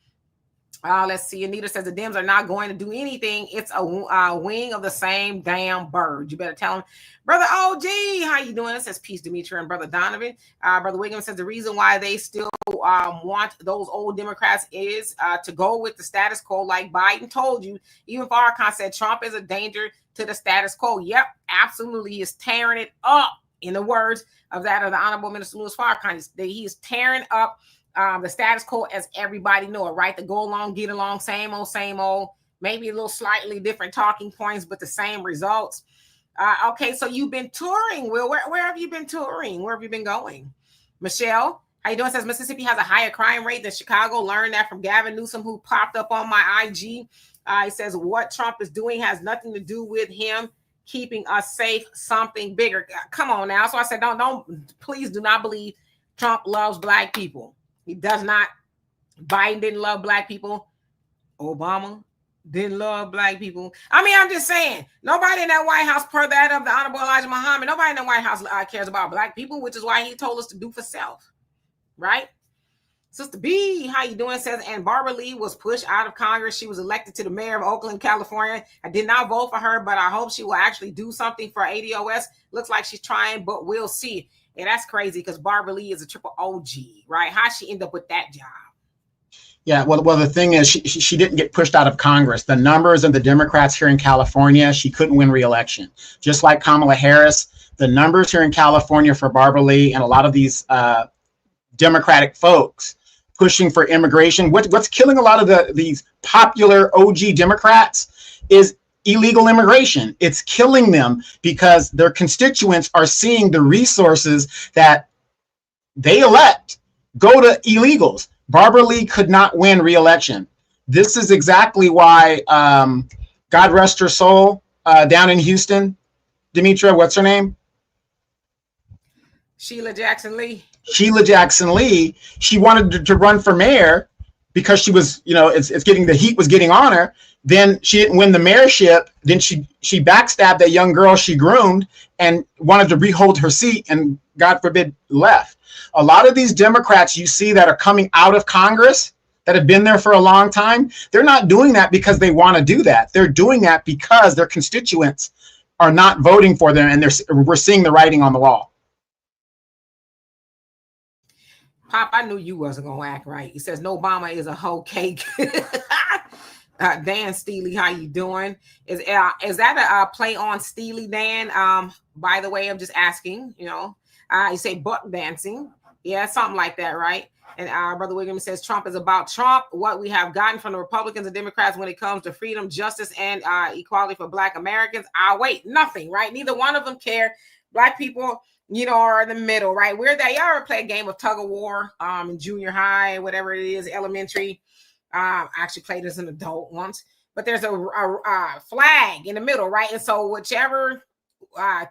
Let's see. Anita says the Dems are not going to do anything. It's a wing of the same damn bird. You better tell him. Brother OG, how you doing? It says peace, Demetri, and Brother Donovan. Brother Wiggum says the reason why they still want those old Democrats is to go with the status quo, like Biden told you. Even Farrakhan said Trump is a danger to the status quo. Yep, absolutely. He is tearing it up. In the words of the Honorable Minister Louis Farrakhan, he is tearing up the status quo as everybody know it, right? To go along, get along, same old, maybe a little slightly different talking points, but the same results. Okay, so you've been touring, Will. Where have you been touring? Where have you been going? Michelle, how you doing? Says Mississippi has a higher crime rate than Chicago. Learned that from Gavin Newsom, who popped up on my IG. He says what Trump is doing has nothing to do with him keeping us safe, something bigger. Come on now. So I said, please do not believe Trump loves black people. He does not. Biden didn't love black people. Obama didn't love black people. I mean, I'm just saying, nobody in that White House, per that of the Honorable Elijah Muhammad, nobody in the White House cares about black people, which is why he told us to do for self, right? Sister B, how you doing? Says, and Barbara Lee was pushed out of Congress. She was elected to the mayor of Oakland, California. I did not vote for her, but I hope she will actually do something for ADOS. Looks like she's trying, but we'll see. And that's crazy because Barbara Lee is a triple OG, right? How'd she end up with that job? Yeah, well, the thing is, she didn't get pushed out of Congress. The numbers of the Democrats here in California, she couldn't win re-election. Just like Kamala Harris, the numbers here in California for Barbara Lee and a lot of these Democratic folks pushing for immigration. What's killing a lot of these popular OG Democrats is illegal immigration. It's killing them because their constituents are seeing the resources that they elect go to illegals. Barbara Lee could not win re-election. This is exactly why, God rest her soul, down in Houston, Demetria, what's her name? Sheila Jackson Lee. Sheila Jackson Lee. She wanted to run for mayor because she was, it's getting, the heat was getting on her. Then she didn't win the mayorship. Then she backstabbed that young girl she groomed and wanted to rehold her seat and, God forbid, left. A lot of these Democrats you see that are coming out of Congress that have been there for a long time, they're not doing that because they want to do that. They're doing that because their constituents are not voting for them, and we're seeing the writing on the wall. Pop, I knew you wasn't going to act right. He says, no, Obama is a whole cake. Dan Steely, how you doing? Is that a play on Steely, Dan? By the way, I'm just asking, you say buck dancing. Yeah, something like that, right? And Brother Williams says Trump is about Trump. What we have gotten from the Republicans and Democrats when it comes to freedom, justice, and equality for Black Americans. Wait, nothing, right? Neither one of them care. Black people, are in the middle, right? Y'all ever play a game of tug of war in junior high, whatever it is, elementary? I actually played as an adult once, but there's a flag in the middle, right? And so whichever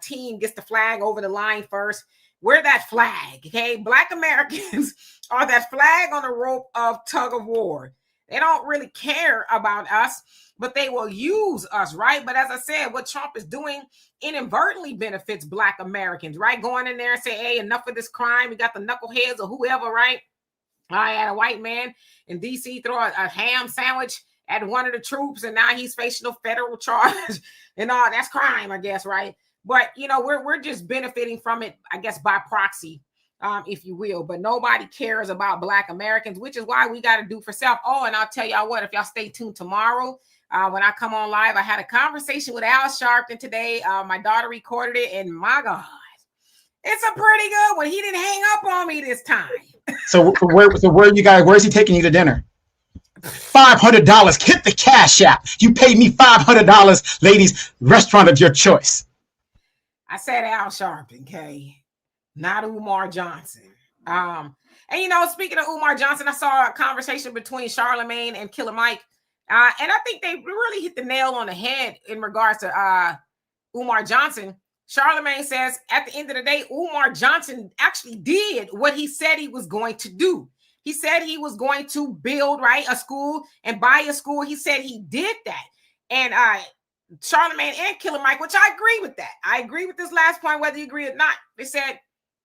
team gets the flag over the line first, we're that flag, okay? Black Americans are that flag on the rope of tug of war. They don't really care about us, but they will use us, right? But as I said, what Trump is doing inadvertently benefits Black Americans, right? Going in there and say, hey, enough of this crime. We got the knuckleheads or whoever, right? I had a white man in D.C. throw a ham sandwich at one of the troops, and now he's facing a federal charge and all. That's crime, I guess, right? But, we're just benefiting from it, I guess, by proxy, if you will. But nobody cares about Black Americans, which is why we got to do for self. Oh, and I'll tell y'all what, if y'all stay tuned tomorrow, when I come on live, I had a conversation with Al Sharpton today. My daughter recorded it, and my God, it's a pretty good one. He didn't hang up on me this time. So where's he taking you to dinner? $500. Hit the Cash App. You paid me $500, ladies. Restaurant of your choice. I said Al Sharpton, okay, not Umar Johnson. And speaking of Umar Johnson, I saw a conversation between Charlemagne and Killer Mike, and I think they really hit the nail on the head in regards to Umar Johnson. Charlemagne says, at the end of the day, Umar Johnson actually did what he said he was going to do. He said he was going to build, right, a school and buy a school. He said he did that. And Charlemagne and Killer Mike, which I agree with that. I agree with this last point, whether you agree or not. They said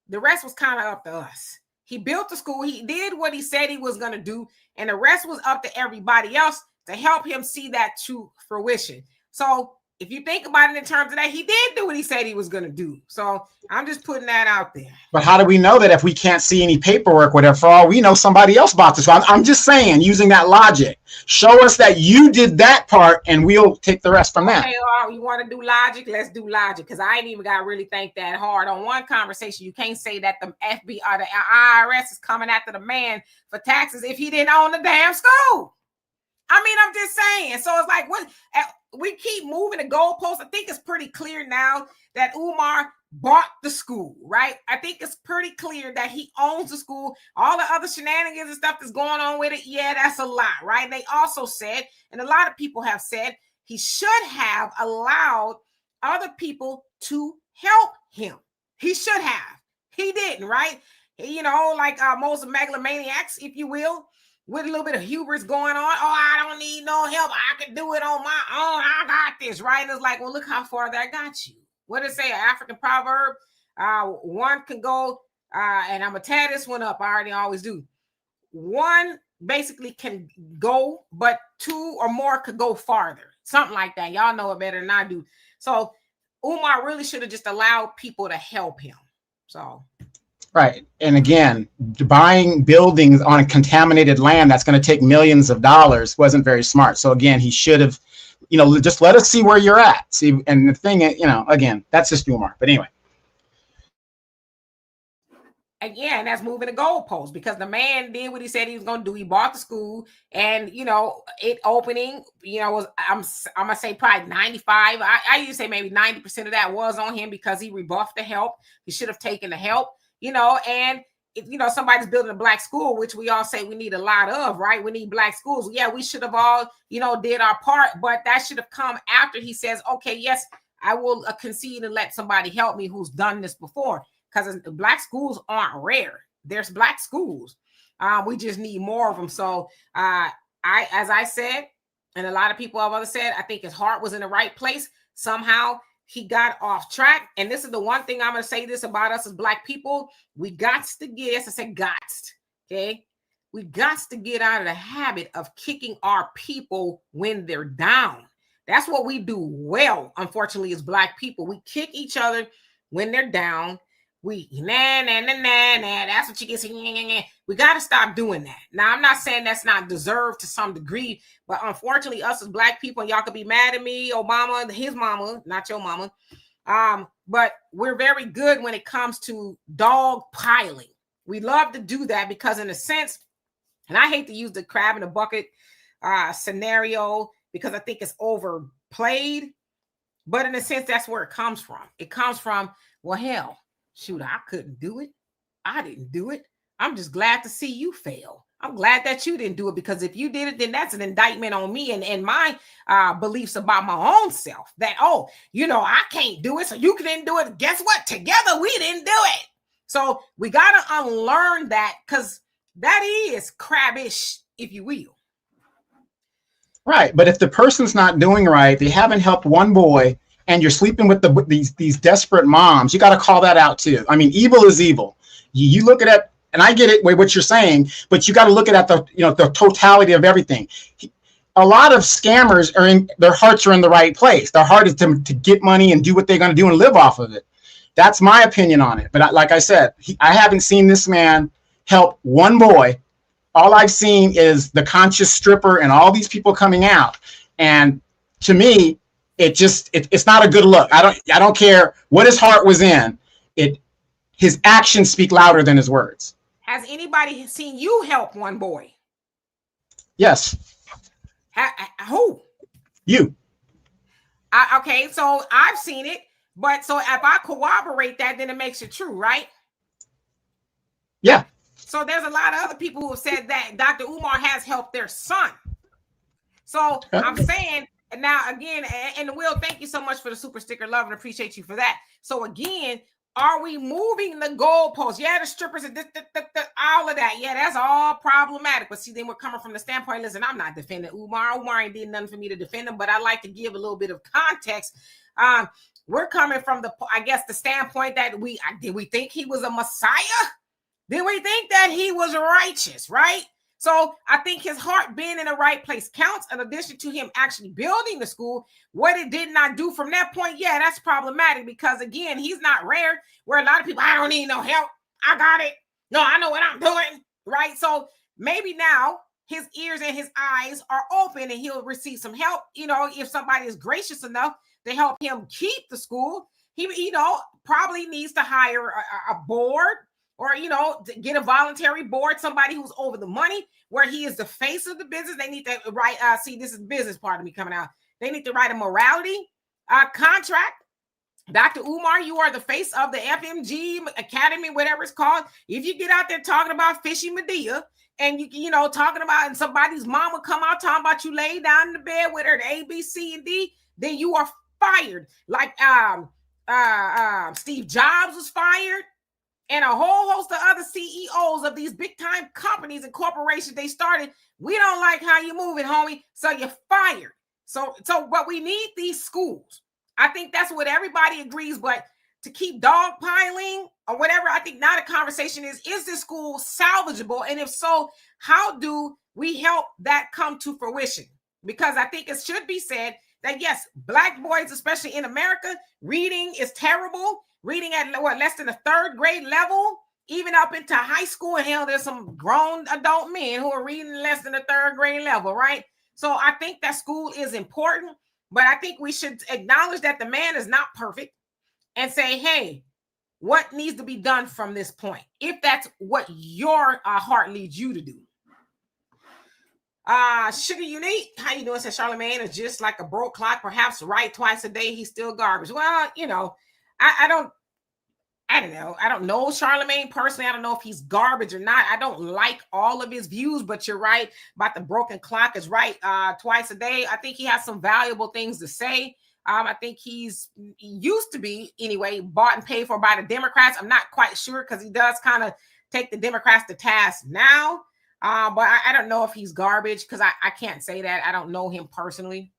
the rest was kind of up to us. He built the school. He did what he said he was going to do. And the rest was up to everybody else to help him see that to fruition. So if you think about it in terms of that, he did do what he said he was going to do. So I'm just putting that out there. But how do we know that if we can't see any paperwork, whatever? For all we know, somebody else bought this. I'm just saying, using that logic, show us that you did that part, and we'll take the rest from that. Okay, you want to do logic? Let's do logic, because I ain't even got to really think that hard on one conversation. You can't say that the FBI or the IRS is coming after the man for taxes if he didn't own the damn school. I mean, I'm just saying. So it's like, what we keep moving the goalposts. I think it's pretty clear now that Umar bought the school, right? I think it's pretty clear that he owns the school. All the other shenanigans and stuff that's going on with it, yeah, that's a lie, right? They also said, and a lot of people have said, he should have allowed other people to help him. He should have. He didn't, right? You know, like most megalomaniacs, if you will, with a little bit of hubris going on. Oh, I don't need no help. I can do it on my own. I got this, right? And it's like, well, look how far that got you. What did it say? An African proverb? One can go, and I'm going to tear this one up. I already always do. One basically can go, but two or more could go farther. Something like that. Y'all know it better than I do. So Umar really should have just allowed people to help him. So... Right. And again, buying buildings on contaminated land that's going to take millions of dollars wasn't very smart. So again, he should have, you know, just let us see where you're at. See, and the thing, you know, again, that's just Umar. But anyway. Again, that's moving the goalposts, because the man did what he said he was going to do. He bought the school, and, you know, it opening, you know, was, I'm going to say probably 95. I used to say maybe 90% of that was on him, because he rebuffed the help. He should have taken the help. You know, and if, you know, somebody's building a black school, which we all say we need a lot of, right? We need black schools. Yeah, we should have all, you know, did our part, but that should have come after he says, okay, yes, I will concede and let somebody help me who's done this before, because black schools aren't rare. There's black schools. We just need more of them. So as I said, and a lot of people have other said, I think his heart was in the right place. Somehow he got off track. And this is the one thing I'm going to say this about us as black people. We got to get, yes, I said gots, okay? We got to get out of the habit of kicking our people when they're down. That's what we do well, unfortunately, as black people. We kick each other when they're down. We, nah, that's what you get. We got to stop doing that. Now, I'm not saying that's not deserved to some degree, but unfortunately, us as black people, y'all could be mad at me, Obama, his mama, not your mama. But we're very good when it comes to dog piling. We love to do that because, in a sense, and I hate to use the crab in a bucket scenario because I think it's overplayed, but in a sense, that's where it comes from. It comes from, well, hell, shoot, I couldn't do it. I didn't do it. I'm just glad to see you fail. I'm glad that you didn't do it, because if you did it, then that's an indictment on me and my beliefs about my own self, that, oh, you know, I can't do it, so you couldn't do it. Guess what? Together, we didn't do it. So we got to unlearn that, because that is crabbish, if you will. Right. But if the person's not doing right, they haven't helped one boy, and you're sleeping with these desperate moms, you got to call that out too. I mean, evil is evil. You look at it, and I get it, what you're saying, but you got to look at the totality of everything. A lot of scammers their hearts are in the right place. Their heart is to get money and do what they're going to do and live off of it. That's my opinion on it. But like I said, I haven't seen this man help one boy. All I've seen is the conscious stripper and all these people coming out. And to me, it's not a good look. I don't care what his heart was in. His actions speak louder than his words. Has anybody seen you help one boy? Yes. Who? You. Okay, so I've seen it, but so if I corroborate that, then it makes it true, right? Yeah. So there's a lot of other people who have said that Dr. Umar has helped their son. So I'm saying now again, and Will, thank you so much for the super sticker, love, and appreciate you for that. So again, are we moving the goalposts? Yeah, the strippers and all of that. Yeah, that's all problematic. But see, then we're coming from the standpoint, listen, I'm not defending Umar. Umar ain't did nothing for me to defend him, but I like to give a little bit of context. We're coming from the, I guess, the standpoint that did we think he was a Messiah? Did we think that he was righteous, right? So I think his heart being in the right place counts. In addition to him actually building the school, what it did not do from that point, yeah, that's problematic because, again, he's not rare where a lot of people, I don't need no help. I got it. No, I know what I'm doing, right? So maybe now his ears and his eyes are open and he'll receive some help. You know, if somebody is gracious enough to help him keep the school, he, probably needs to hire a board, or, get a voluntary board, somebody who's over the money, where he is the face of the business. They need to write, see, this is business part of me coming out. They need to write a morality contract. Dr. Umar, you are the face of the FMG Academy, whatever it's called. If you get out there talking about fishy Medea, and talking about, and somebody's mama come out talking about you lay down in the bed with her, the A, B, C, and D, then you are fired. Like Steve Jobs was fired. And a whole host of other CEOs of these big time companies and corporations they started. We don't like how you moving, homie. So you're fired. So, but we need these schools. I think that's what everybody agrees. But to keep dogpiling or whatever, I think now the conversation is this school salvageable? And if so, how do we help that come to fruition? Because I think it should be said that, yes, Black boys, especially in America, reading is terrible. Reading at less than a third grade level, even up into high school. And hell, there's some grown adult men who are reading less than a third grade level, right? So I think that school is important, but I think we should acknowledge that the man is not perfect and say, hey, what needs to be done from this point? If that's what your heart leads you to do. Sugar Unique, how you doing? Says Charlemagne is just like a broke clock, perhaps right twice a day. He's still garbage. Well, I don't know. I don't know Charlemagne personally. I don't know if he's garbage or not. I don't like all of his views, but you're right about the broken clock is right twice a day. I think he has some valuable things to say. I think he used to be, anyway, bought and paid for by the Democrats. I'm not quite sure because he does kind of take the Democrats to task now. But I don't know if he's garbage because I can't say that. I don't know him personally.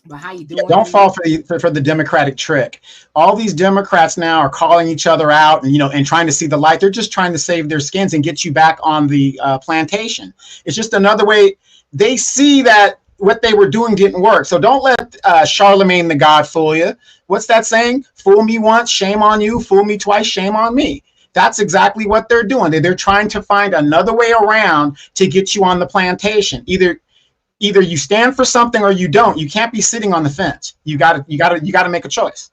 But how you doing? Yeah, don't fall for the Democratic trick. All these Democrats now are calling each other out and trying to see the light. They're just trying to save their skins and get you back on the plantation. It's just another way. They see that what they were doing didn't work. So don't let Charlemagne the God fool you. What's that saying? Fool me once, shame on you. Fool me twice, shame on me. That's exactly what they're doing. They're trying to find another way around to get you on the plantation. Either you stand for something or you don't. You can't be sitting on the fence. You got to make a choice.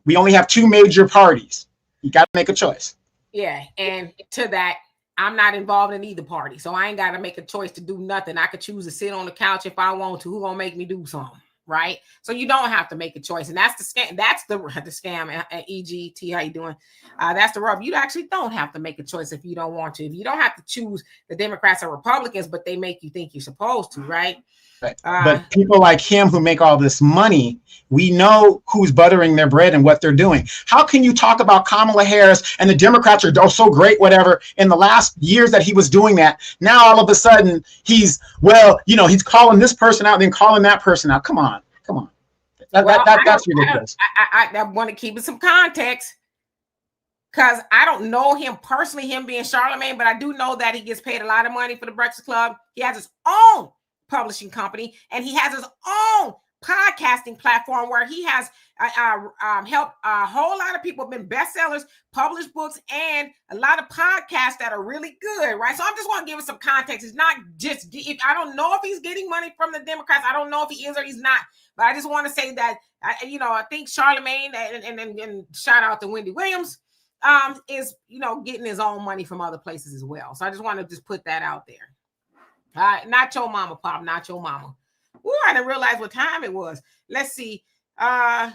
We only have two major parties. You got to make a choice. Yeah, and to that, I'm not involved in either party, so I ain't got to make a choice to do nothing. I could choose to sit on the couch if I want to. Who gonna make me do something, right? So you don't have to make a choice, and that's the scam. That's the scam. EGT, how you doing? That's the rub. You actually don't have to make a choice if you don't want to. If you don't have to choose the Democrats or Republicans, but they make you think you're supposed to, right? Right. But people like him who make all this money, we know who's buttering their bread and what they're doing. How can you talk about Kamala Harris and the Democrats are so great, whatever, in the last years that he was doing that? Now, all of a sudden, he's calling this person out and then calling that person out. Come on. That's ridiculous. I want to keep it some context because I don't know him personally, him being Charlemagne, but I do know that he gets paid a lot of money for the Breakfast Club. He has his own publishing company, and he has his own podcasting platform where he has helped a whole lot of people, been bestsellers, published books, and a lot of podcasts that are really good, right? So I'm just want to give it some context. It's not just, I don't know if he's getting money from the Democrats. I don't know if he is or he's not, but I just want to say that, I think Charlemagne and shout out to Wendy Williams is, getting his own money from other places as well. So I just want to just put that out there. Not your mama, Pop, not your mama. Ooh, I didn't realize what time it was. Let's see. I'm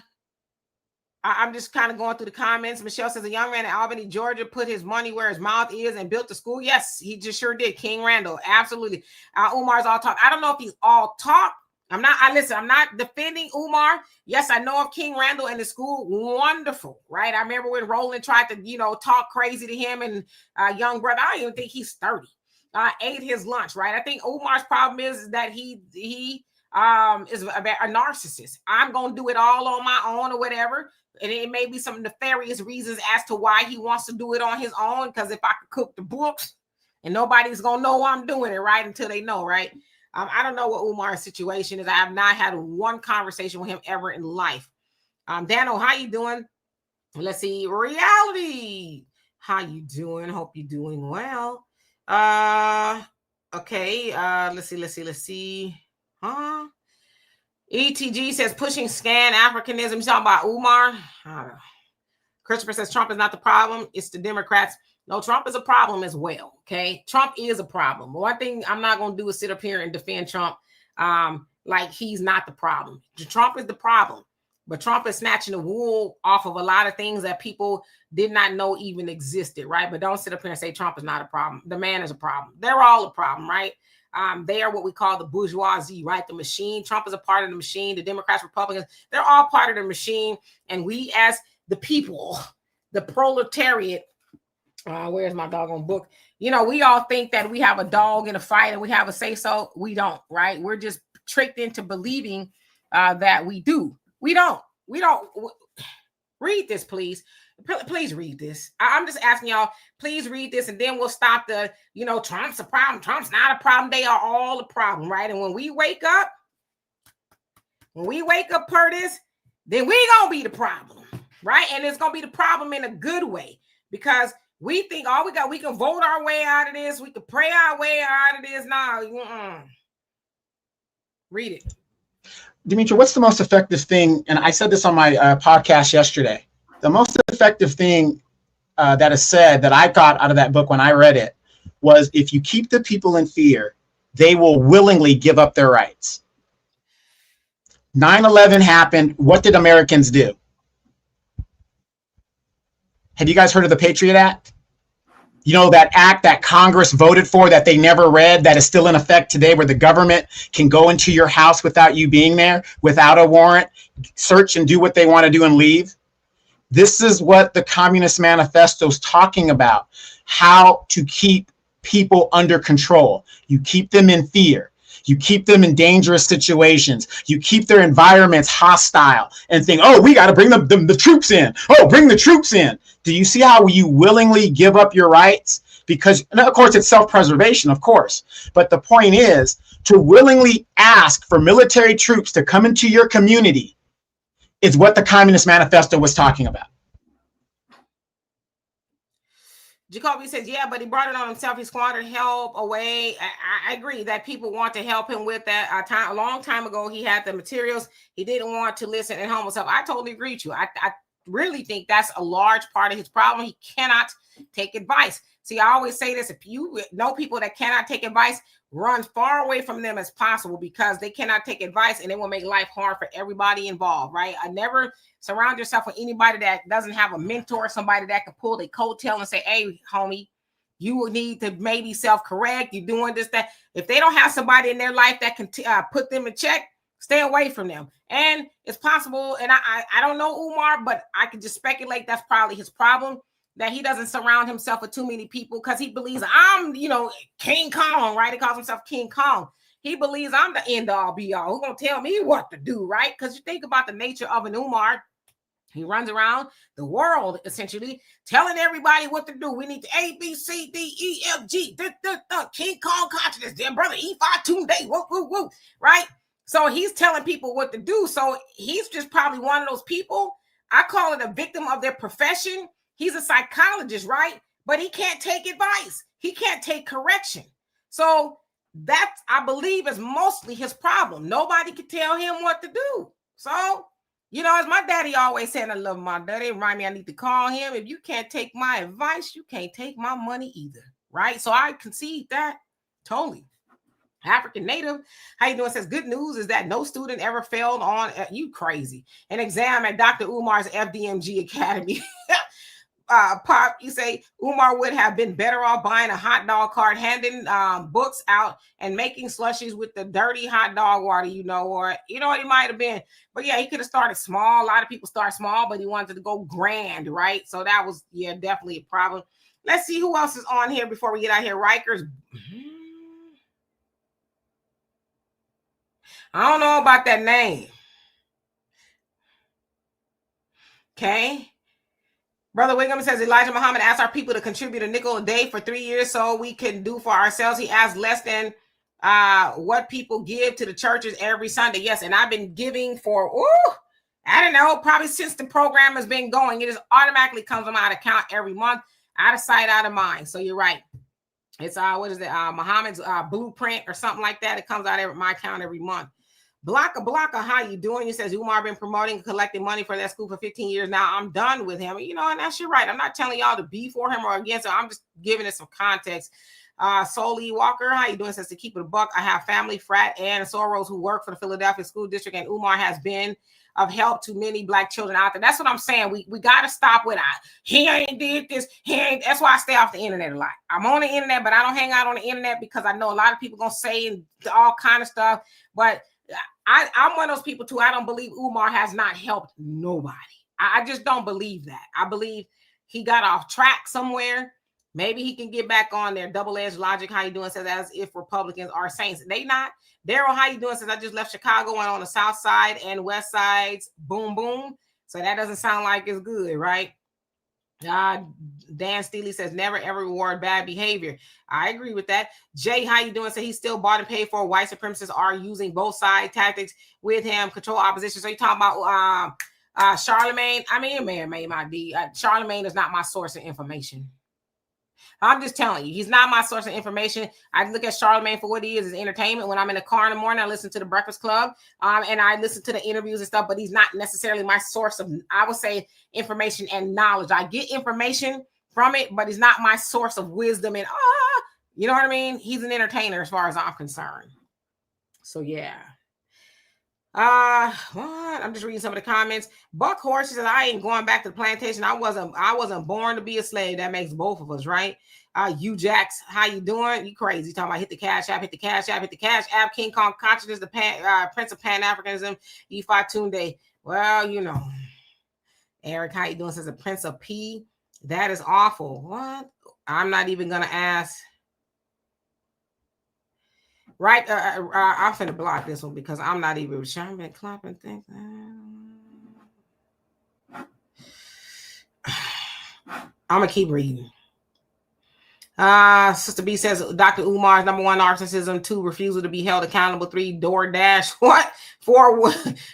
just kind of going through the comments. Michelle says a young man in Albany, Georgia, put his money where his mouth is and built the school. Yes, he just sure did. King Randall, absolutely. Umar's all talk. I don't know if he's all talk I'm not defending Umar. Yes, I know of King Randall and the school. Wonderful, right? I remember when Roland tried to, talk crazy to him and young brother. I don't even think he's 30. Ate his lunch, right? I think Umar's problem is that he is a narcissist. I'm going to do it all on my own or whatever. And it may be some nefarious reasons as to why he wants to do it on his own. Because if I could cook the books and nobody's going to know I'm doing it, right? Until they know, right? I don't know what Umar's situation is. I have not had one conversation with him ever in life. Dano, how you doing? Let's see. Reality. How you doing? Hope you're doing well. Okay. Let's see. ETG says pushing scan Africanism. You talking about Umar? Christopher says Trump is not the problem. It's the Democrats. No, Trump is a problem as well. Okay. Trump is a problem. One thing I'm not going to do is sit up here and defend Trump like he's not the problem. Trump is the problem, but Trump is snatching the wool off of a lot of things that people did not know even existed. Right. But don't sit up here and say Trump is not a problem. The man is a problem. They're all a problem. Right. They are what we call the bourgeoisie, right? The machine. Trump is a part of the machine. The Democrats, Republicans, they're all part of the machine. And we as the people, the proletariat, where's my doggone book? We all think that we have a dog in a fight and we have a say-so. We don't, right? We're just tricked into believing that we do. We don't. Read this, please. Please read this. I'm just asking y'all, please read this, and then we'll stop the, Trump's a problem. Trump's not a problem. They are all a problem, right? And when we wake up per this, then we gonna be the problem, right? And it's gonna be the problem in a good way, because we think we can vote our way out of this. We can pray our way out of this. No, read it. Demetra, what's the most effective thing? And I said this on my podcast yesterday. The most effective thing that is said that I got out of that book when I read it was, if you keep the people in fear, they will willingly give up their rights. 9/11 happened. What did Americans do? Have you guys heard of the Patriot Act? That act that Congress voted for that they never read, that is still in effect today, where the government can go into your house without you being there, without a warrant, search and do what they want to do and leave. This is what the Communist Manifesto is talking about, how to keep people under control. You keep them in fear. You keep them in dangerous situations. You keep their environments hostile and think, oh, we got to bring the troops in. Oh, bring the troops in. Do you see how you willingly give up your rights? Because, and of course, it's self-preservation, of course. But the point is to willingly ask for military troops to come into your community is what the Communist Manifesto was talking about. Jacoby says, yeah, but he brought it on himself. He squandered help away. I agree that people want to help him with that. A long time ago, he had the materials. He didn't want to listen and help himself. I totally agree with you. I really think that's a large part of his problem. He cannot take advice. See, I always say this: if you know people that cannot take advice, run far away from them as possible, because they cannot take advice and it will make life hard for everybody involved, right? I never surround yourself with anybody that doesn't have a mentor, somebody that can pull their coattail and say, hey, homie, you will need to maybe self-correct. You're doing this, that. If they don't have somebody in their life that can put them in check, stay away from them. And it's possible, and I don't know Umar, but I can just speculate that's probably his problem, that he doesn't surround himself with too many people, because he believes I'm, King Kong, right? He calls himself King Kong. He believes I'm the end all be all. Who's going to tell me what to do, right? Because you think about the nature of an Umar. He runs around the world, essentially, telling everybody what to do. We need to A, B, C, D, E, F, G, King Kong consciousness, then brother, E5 Tunde, woo, woo, woo, right? So he's telling people what to do. So he's just probably one of those people. I call it a victim of their profession. He's a psychologist, right? But he can't take advice. He can't take correction. So that, I believe, is mostly his problem. Nobody can tell him what to do. So, as my daddy always said, I love my daddy. Remind me I need to call him. If you can't take my advice, you can't take my money either, right? So I concede that totally. African Native, how you doing? Says, good news is that no student ever failed on, you crazy, an exam at Dr. Umar's FDMG Academy. Pop, you say Umar would have been better off buying a hot dog cart, handing books out, and making slushies with the dirty hot dog water, or he might have been. But yeah, he could have started small. A lot of people start small, but he wanted to go grand, right? So that was, definitely a problem. Let's see who else is on here before we get out here. Rikers. I don't know about that name. Okay. Brother Wiggum says Elijah Muhammad asked our people to contribute a nickel a day for 3 years so we can do for ourselves. He asked less than what people give to the churches every Sunday. Yes, and I've been giving for, I don't know, probably since the program has been going. It just automatically comes on my account every month, out of sight, out of mind. So you're right. It's what is it? Muhammad's blueprint or something like that. It comes out of my account every month. Blocka, how you doing? He says Umar been promoting and collecting money for that school for 15 years now. I'm done with him. And that's your right. I'm not telling y'all to be for him or against him. I'm just giving it some context. Solly Walker, how you doing? Says to keep it a buck. I have family, frat, and Soros who work for the Philadelphia School District, and Umar has been of help to many Black children out there. That's what I'm saying. We got to stop with he ain't did this. That's why I stay off the internet a lot. I'm on the internet, but I don't hang out on the internet because I know a lot of people gonna say all kind of stuff. But I'm one of those people too. I don't believe Umar has not helped nobody. I just don't believe that. I believe he got off track somewhere. Maybe he can get back on there. Double-edged logic. How you doing? Says as if Republicans are saints. They not. Daryl, how you doing? Says I just left Chicago and on the south side and west sides. Boom, boom. So that doesn't sound like it's good, right? Dan Steely says never ever reward bad behavior. I agree with that. Jay, how you doing? So he's still bought and paid for. White supremacists are using both side tactics with him, control opposition. So you talking about Charlemagne? I mean, man, my D. Charlemagne is not my source of information. I'm just telling you, he's not my source of information. I look at Charlemagne for what he is entertainment. When I'm in the car in the morning, I listen to the Breakfast Club, and I listen to the interviews and stuff, but he's not necessarily my source of, I would say, information and knowledge. I get information from it, but he's not my source of wisdom and, you know what I mean? He's an entertainer as far as I'm concerned. So, yeah. What? I'm just reading some of the comments. Buck Horse says, I ain't going back to the plantation. I wasn't born to be a slave. That makes both of us, right? You Jax, how you doing? You crazy. Talking about hit the cash app, hit the cash app, hit the cash app. King Kong consciousness, the Prince of Pan-Africanism, Ifa Tunde. Well, Eric, how you doing? Says the Prince of P. That is awful. What? I'm not even gonna ask. Right, I'm finna block this one because I'm not even trying to clap and think. I'm gonna keep reading. Sister B says Dr. Umar's number 1 narcissism, 2 refusal to be held accountable, 3 DoorDash, what? 4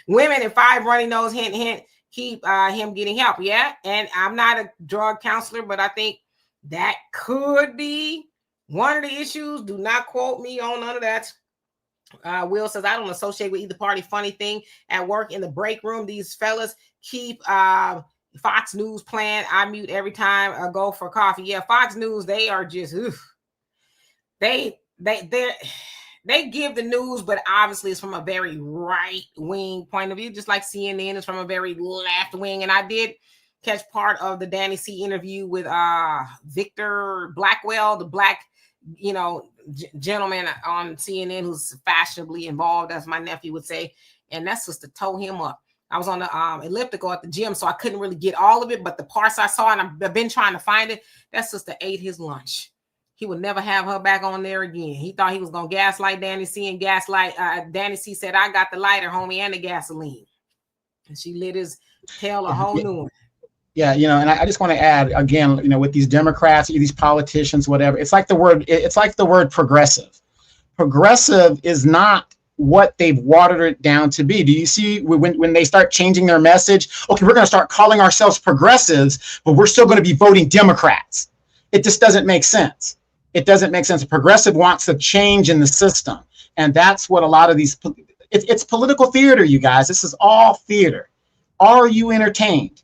women and 5 runny nose, hint, hint, keep him getting help. Yeah, and I'm not a drug counselor, but I think that could be one of the issues. Do not quote me on none of that. Will says, I don't associate with either party. Funny thing, at work in the break room, these fellas keep Fox News playing. I mute every time I go for coffee. Yeah, Fox News, they are just, they give the news, but obviously it's from a very right-wing point of view, just like CNN is from a very left-wing. And I did catch part of the Danny C interview with Victor Blackwell, the black, gentleman on CNN who's fashionably involved, as my nephew would say, and that sister tore him up. I was on the elliptical at the gym, so I couldn't really get all of it, but the parts I saw, and I've been trying to find it, that sister ate his lunch. He would never have her back on there again. He thought he was going to gaslight Danny C, and Danny C said, I got the lighter, homie, and the gasoline. And she lit his tail a whole new one. Yeah, and I just want to add again, with these Democrats, these politicians, whatever, it's like the word progressive. Progressive is not what they've watered it down to be. Do you see when they start changing their message? Okay, we're going to start calling ourselves progressives, but we're still going to be voting Democrats. It just doesn't make sense. It doesn't make sense. A progressive wants a change in the system, and that's what a lot of these. It's political theater, you guys. This is all theater. Are you entertained?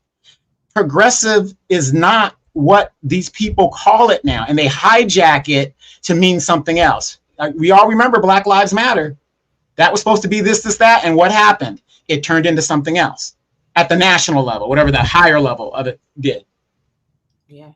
Progressive is not what these people call it now, and they hijack it to mean something else. We all remember Black Lives Matter. That was supposed to be this, that, and what happened? It turned into something else at the national level, whatever the higher level of it did. Yeah.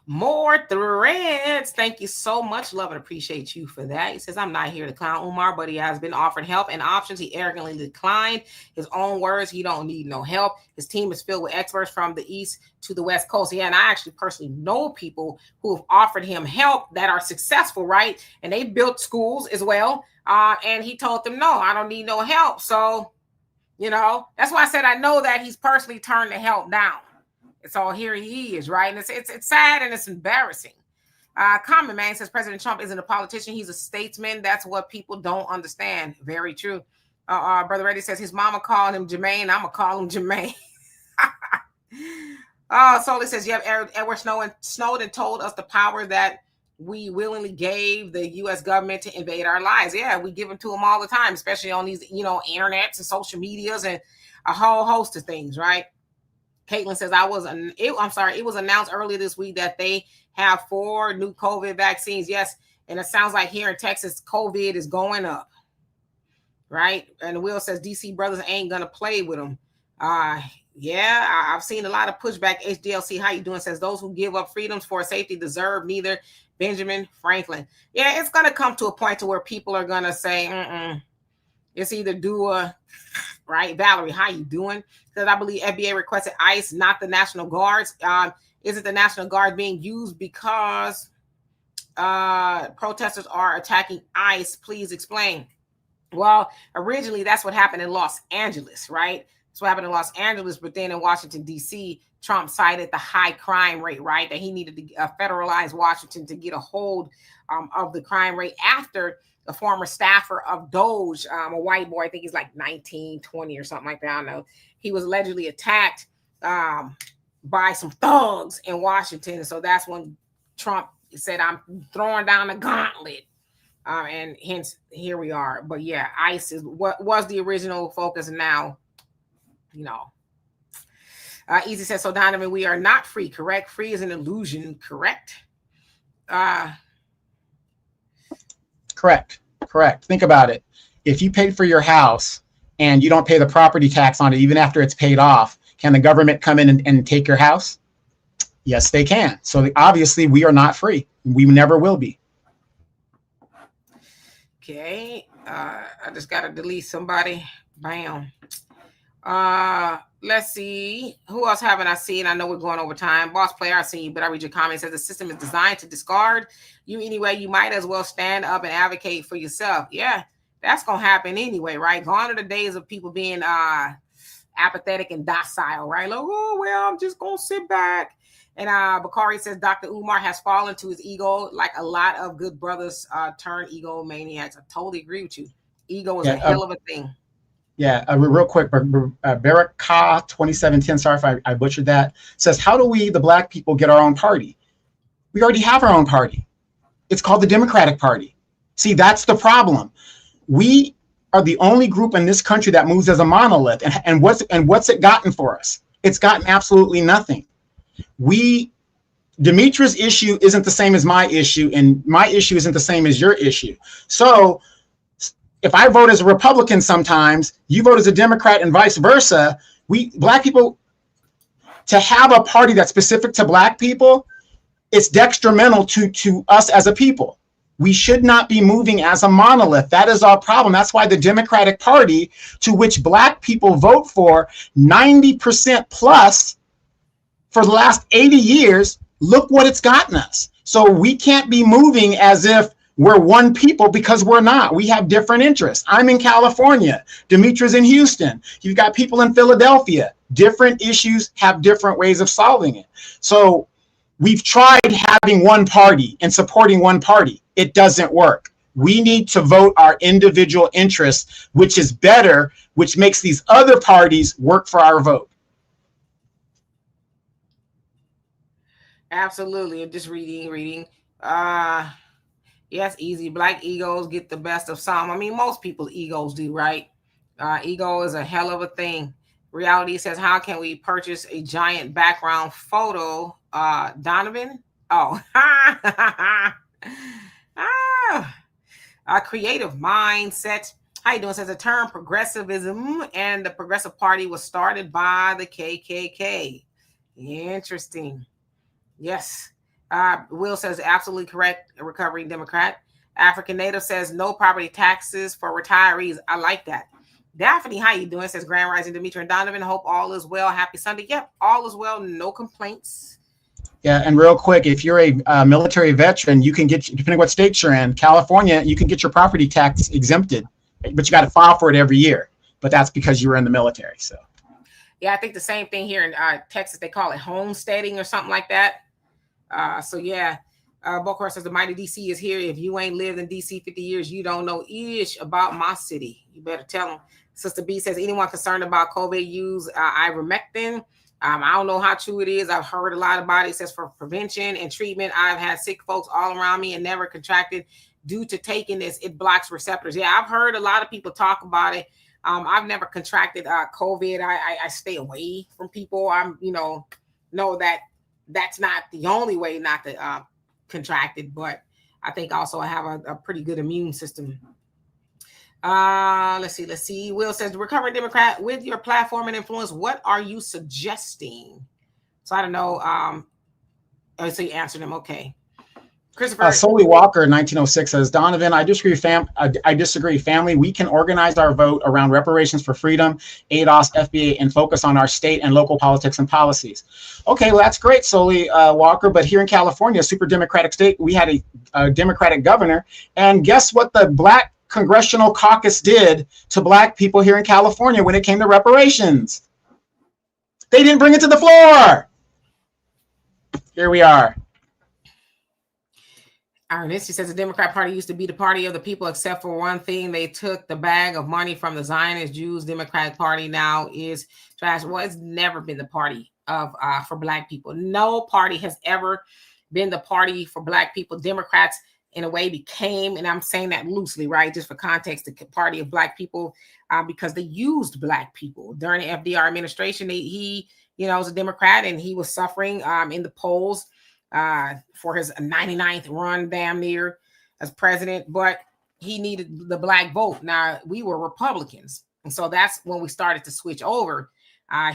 More threads. Thank you so much. Love and appreciate you for that. He says, I'm not here to clown Umar, but he has been offered help and options. He arrogantly declined. His own words, he don't need no help. His team is filled with experts from the East to the West Coast. Yeah, and I actually personally know people who have offered him help that are successful, right? And they built schools as well. And he told them, no, I don't need no help. So, that's why I said I know that he's personally turned the help down. So here he is, right? And it's sad and it's embarrassing. Common Man says President Trump isn't a politician; he's a statesman. That's what people don't understand. Very true. Brother Reddy says his mama called him Jermaine. I'm gonna call him Jermaine. Solely says, yeah, Edward Snowden told us the power that we willingly gave the U.S. government to invade our lives. Yeah, we give them to them all the time, especially on these, internets and social medias and a whole host of things, right? Caitlin says, it was announced earlier this week that they have 4 new COVID vaccines. Yes. And it sounds like here in Texas, COVID is going up. Right. And Will says, DC brothers ain't going to play with them. Yeah, I've seen a lot of pushback. HDLC, how you doing? Says those who give up freedoms for safety deserve neither. Benjamin Franklin. Yeah, it's going to come to a point to where people are going to say, it's either do a right. Valerie, how you doing? Because I believe FBA requested ICE, not the National Guards. Is it the National Guard being used because protesters are attacking ICE? Please explain. Well, originally that's what happened in Los Angeles, right? That's what happened in Los Angeles, but then in Washington, D.C., Trump cited the high crime rate, right? That he needed to federalize Washington to get a hold of the crime rate after the former staffer of Doge, a white boy, I think he's like 19, 20 or something like that. I don't know. He was allegedly attacked by some thugs in Washington. So that's when Trump said, I'm throwing down the gauntlet. And hence here we are. But yeah, ICE is what was the original focus. Now, Easy says, so Donovan, we are not free, correct? Free is an illusion, correct? Correct. Think about it. If you paid for your house and you don't pay the property tax on it, even after it's paid off, can the government come in and take your house? Yes, they can. So obviously we are not free. We never will be. Okay. I just got to delete somebody. Bam. Let's see. Who else haven't I seen? I know we're going over time. Boss Player, I see you, but I read your comment. It says the system is designed to discard you anyway. You might as well stand up and advocate for yourself. Yeah, that's going to happen anyway, right? Gone are the days of people being apathetic and docile, right? Like, oh, well, I'm just going to sit back. And Bakari says Dr. Umar has fallen to his ego like a lot of good brothers turn egomaniacs. I totally agree with you. Ego is a hell of a thing. Yeah, real quick, Baraka 2710, sorry if I butchered that, says, how do we, the Black people, get our own party? We already have our own party. It's called the Democratic Party. See, that's the problem. We are the only group in this country that moves as a monolith. And what's it gotten for us? It's gotten absolutely nothing. Demetra's issue isn't the same as my issue, and my issue isn't the same as your issue. So if I vote as a Republican sometimes, you vote as a Democrat and vice versa. We Black people, to have a party that's specific to Black people, it's detrimental to us as a people. We should not be moving as a monolith. That is our problem. That's why the Democratic Party, to which Black people vote for 90% plus for the last 80 years, look what it's gotten us. So we can't be moving as if we're one people, because we're not. We have different interests. I'm in California. Demetra's in Houston. You've got people in Philadelphia. Different issues have different ways of solving it. So we've tried having one party and supporting one party. It doesn't work. We need to vote our individual interests, which is better, which makes these other parties work for our vote. Absolutely. I'm just reading. Yes, easy. Black egos get the best of some. I mean, most people's egos do, right? Ego is a hell of a thing. Reality says, how can we purchase a giant background photo? Donovan? Oh. A creative mindset. How you doing? Says the term progressivism and the Progressive Party was started by the KKK. Interesting. Yes. Will says absolutely correct. A recovering Democrat. African Native says no property taxes for retirees. I like that. Daphne, how you doing? Says Grand Rising Dimitri and Donovan. Hope all is well. Happy Sunday. Yep, all is well. No complaints. Yeah, and real quick, if you're a military veteran, you can get, depending what state you're in, California, you can get your property tax exempted, but you got to file for it every year. But that's because you were in the military. So. Yeah, I think the same thing here in Texas. They call it homesteading or something like that. So yeah, Bokor says the mighty DC is here. If you ain't lived in DC 50 years, you don't know ish about my city. You better tell them. Sister B says anyone concerned about COVID use ivermectin. I don't know how true it is. I've heard a lot about it. It says for prevention and treatment. I've had sick folks all around me and never contracted due to taking this. It blocks receptors. Yeah, I've heard a lot of people talk about it. I've never contracted COVID. I stay away from people. I'm, know that that's not the only way not to contract it, but I think also I have a pretty good immune system. Let's see. Will says, recovering Democrat, with your platform and influence, what are you suggesting? So I don't know. So you answered him. Okay. Christopher. Solely Walker, 1906 says, Donovan, I disagree. I disagree. Family, we can organize our vote around reparations for freedom, ADOS, FBA, and focus on our state and local politics and policies. Okay, well, that's great, Solely Walker. But here in California, a super Democratic state, we had a Democratic governor. And guess what the Black Congressional Caucus did to Black people here in California when it came to reparations? They didn't bring it to the floor. Here we are. Ernest, he says the Democrat Party used to be the party of the people, except for one thing. They took the bag of money from the Zionist Jews. Democratic Party now is trash. Well, it's never been the party of for Black people. No party has ever been the party for Black people. Democrats, in a way, became, and I'm saying that loosely, right, just for context, the party of Black people because they used Black people during the FDR administration. He was a Democrat, and he was suffering in the polls for his 99th run damn near as president, but he needed the Black vote. Now, we were Republicans, and so that's when we started to switch over.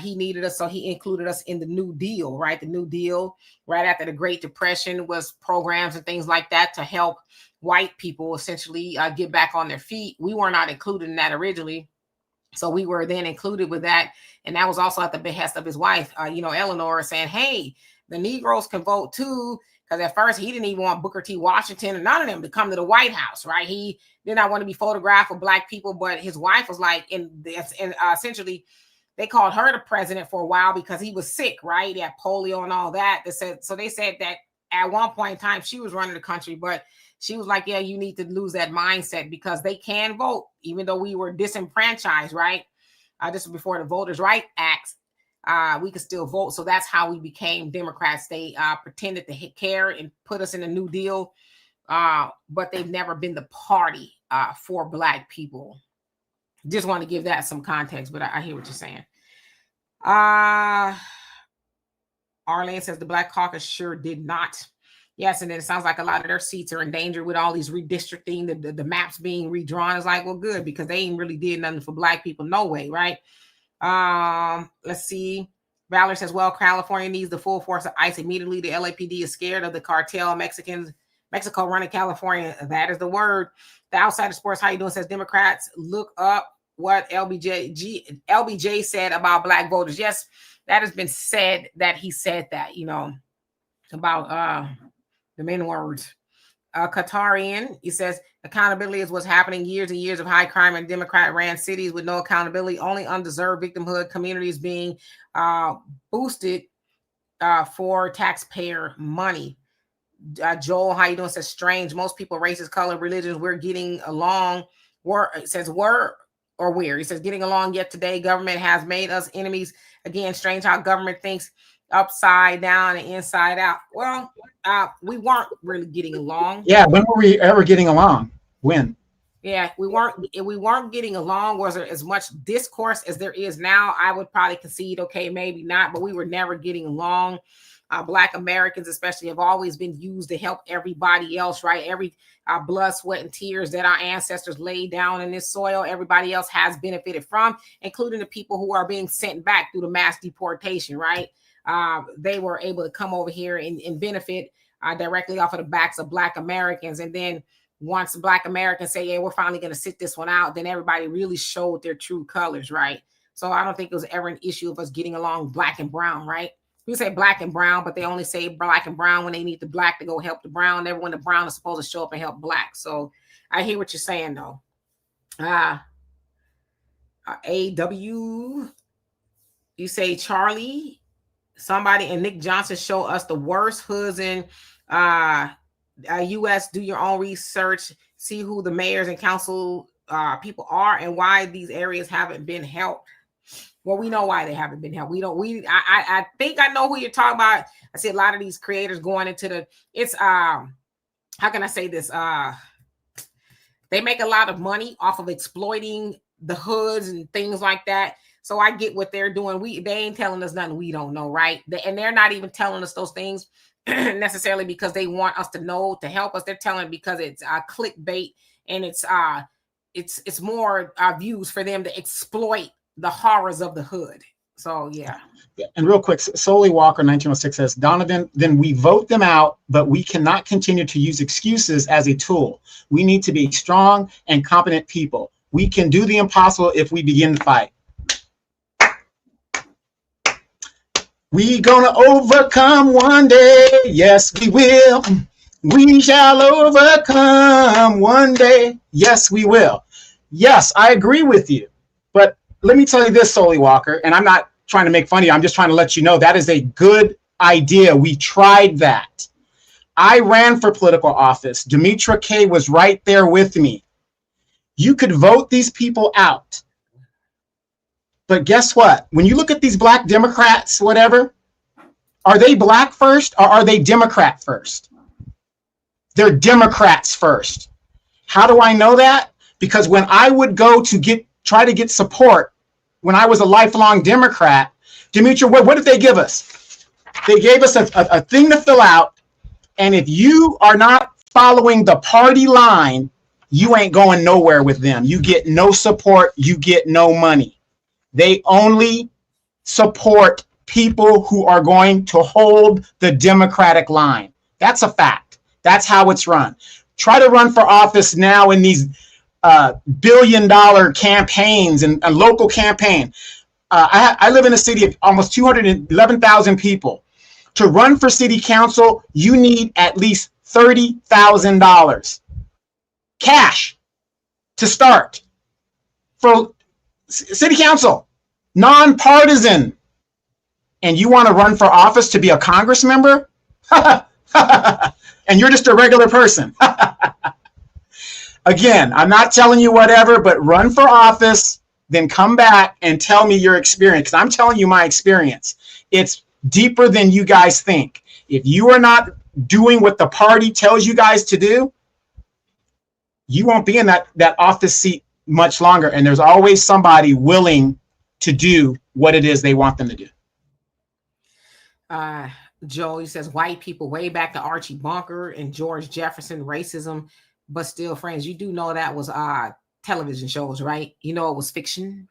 He needed us, so he included us in the New Deal, right? The New Deal, right after the Great Depression, was programs and things like that to help white people essentially get back on their feet. We were not included in that originally, so we were then included with that, and that was also at the behest of his wife, Eleanor, saying, hey, the Negroes can vote too, because at first he didn't even want Booker T. Washington and none of them to come to the White House, right? He did not want to be photographed with Black people, but his wife was like, and essentially they called her the president for a while because he was sick, right? He had polio and all that. They said that at one point in time she was running the country, but she was like, yeah, you need to lose that mindset because they can vote, even though we were disenfranchised, right? This was before the Voters' Rights Act. We could still vote. So that's how we became Democrats. They pretended to care and put us in a New Deal, but they've never been the party for Black people. Just want to give that some context, but I hear what you're saying. Arlene says the Black Caucus sure did not. Yes, and then it sounds like a lot of their seats are in danger with all these redistricting, the maps being redrawn. It's like, well, good, because they ain't really did nothing for Black people, no way, right? Let's see. Valor says, well, California needs the full force of ICE immediately. The LAPD is scared of the cartel. Mexico running California. That is the word. The Outsider Sports, how you doing? Says Democrats look up what LBJ said about Black voters. Yes, that has been said, that he said that, about the main words. Qatarian, he says accountability is what's happening. Years and years of high crime and Democrat ran cities with no accountability, only undeserved victimhood, communities being boosted for taxpayer money. Joel, how you doing? Says strange. Most people, races, color, religions, we're getting along. It says we're or where. He says getting along yet today. Government has made us enemies. Again, strange how government thinks upside down and inside out. Well, we weren't really getting along. Yeah, when were we ever getting along? When? Yeah, we weren't getting along. Was there as much discourse as there is now? I would probably concede, okay, maybe not, but we were never getting along. Black Americans especially have always been used to help everybody else, right? Every blood, sweat, and tears that our ancestors laid down in this soil, everybody else has benefited from, including the people who are being sent back through the mass deportation, right? they were able to come over here and benefit directly off of the backs of Black Americans. And then once Black Americans say, yeah, we're finally going to sit this one out, then everybody really showed their true colors, right? So I don't think it was ever an issue of us getting along Black and brown, right? We say Black and brown, but they only say Black and brown when they need the Black to go help the brown, never when the brown is supposed to show up and help Black. So I hear what you're saying, though. AW, you say Charlie, somebody and Nick Johnson show us the worst hoods in U.S. Do your own research, see who the mayors and council people are and why these areas haven't been helped. Well, we know why they haven't been helped. I think I know who you're talking about. I see a lot of these creators going into how can I say this? They make a lot of money off of exploiting the hoods and things like that. So I get what they're doing. They ain't telling us nothing we don't know, right? And they're not even telling us those things necessarily because they want us to know, to help us. They're telling because it's clickbait and it's more views for them to exploit the horrors of the hood. So yeah. And real quick, Solely Walker 1906 says, Donovan, then we vote them out, but we cannot continue to use excuses as a tool. We need to be strong and competent people. We can do the impossible if we begin to fight. We gonna overcome one day. Yes, we will. We shall overcome one day. Yes, we will. Yes, I agree with you. But let me tell you this, Solely Walker, and I'm not trying to make fun of you. I'm just trying to let you know that is a good idea. We tried that. I ran for political office. Demetra K was right there with me. You could vote these people out. But guess what? When you look at these Black Democrats, whatever, are they Black first or are they Democrat first? They're Democrats first. How do I know that? Because when I would go to try to get support, when I was a lifelong Democrat, Demetra, what did they give us? They gave us a thing to fill out. And if you are not following the party line, you ain't going nowhere with them. You get no support. You get no money. They only support people who are going to hold the Democratic line. That's a fact. That's how it's run. Try to run for office now in these billion-dollar campaigns and a local campaign. I live in a city of almost 211,000 people. To run for city council, you need at least $30,000 cash to start. For city council, nonpartisan. And you want to run for office to be a Congress member? And you're just a regular person. Again, I'm not telling you whatever, but run for office, then come back and tell me your experience. Because I'm telling you my experience. It's deeper than you guys think. If you are not doing what the party tells you guys to do, you won't be in that office seat much longer. And there's always somebody willing to do what it is they want them to do. Joe, he says white people way back to Archie Bunker and George Jefferson, racism, but still friends. You do know that was television shows, right? You know it was fiction.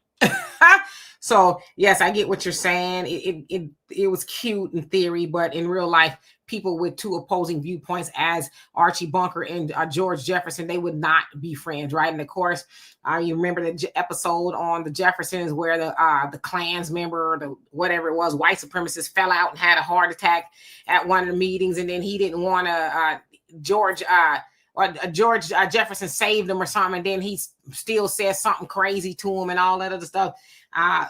So yes, I get what you're saying. It was cute in theory, but in real life, people with two opposing viewpoints, as Archie Bunker and George Jefferson, they would not be friends, right? And of course, you remember the episode on the Jeffersons where the Klans member, the whatever it was, white supremacist, fell out and had a heart attack at one of the meetings, and then he didn't want to George Jefferson saved him or something, and then he still says something crazy to him and all that other stuff.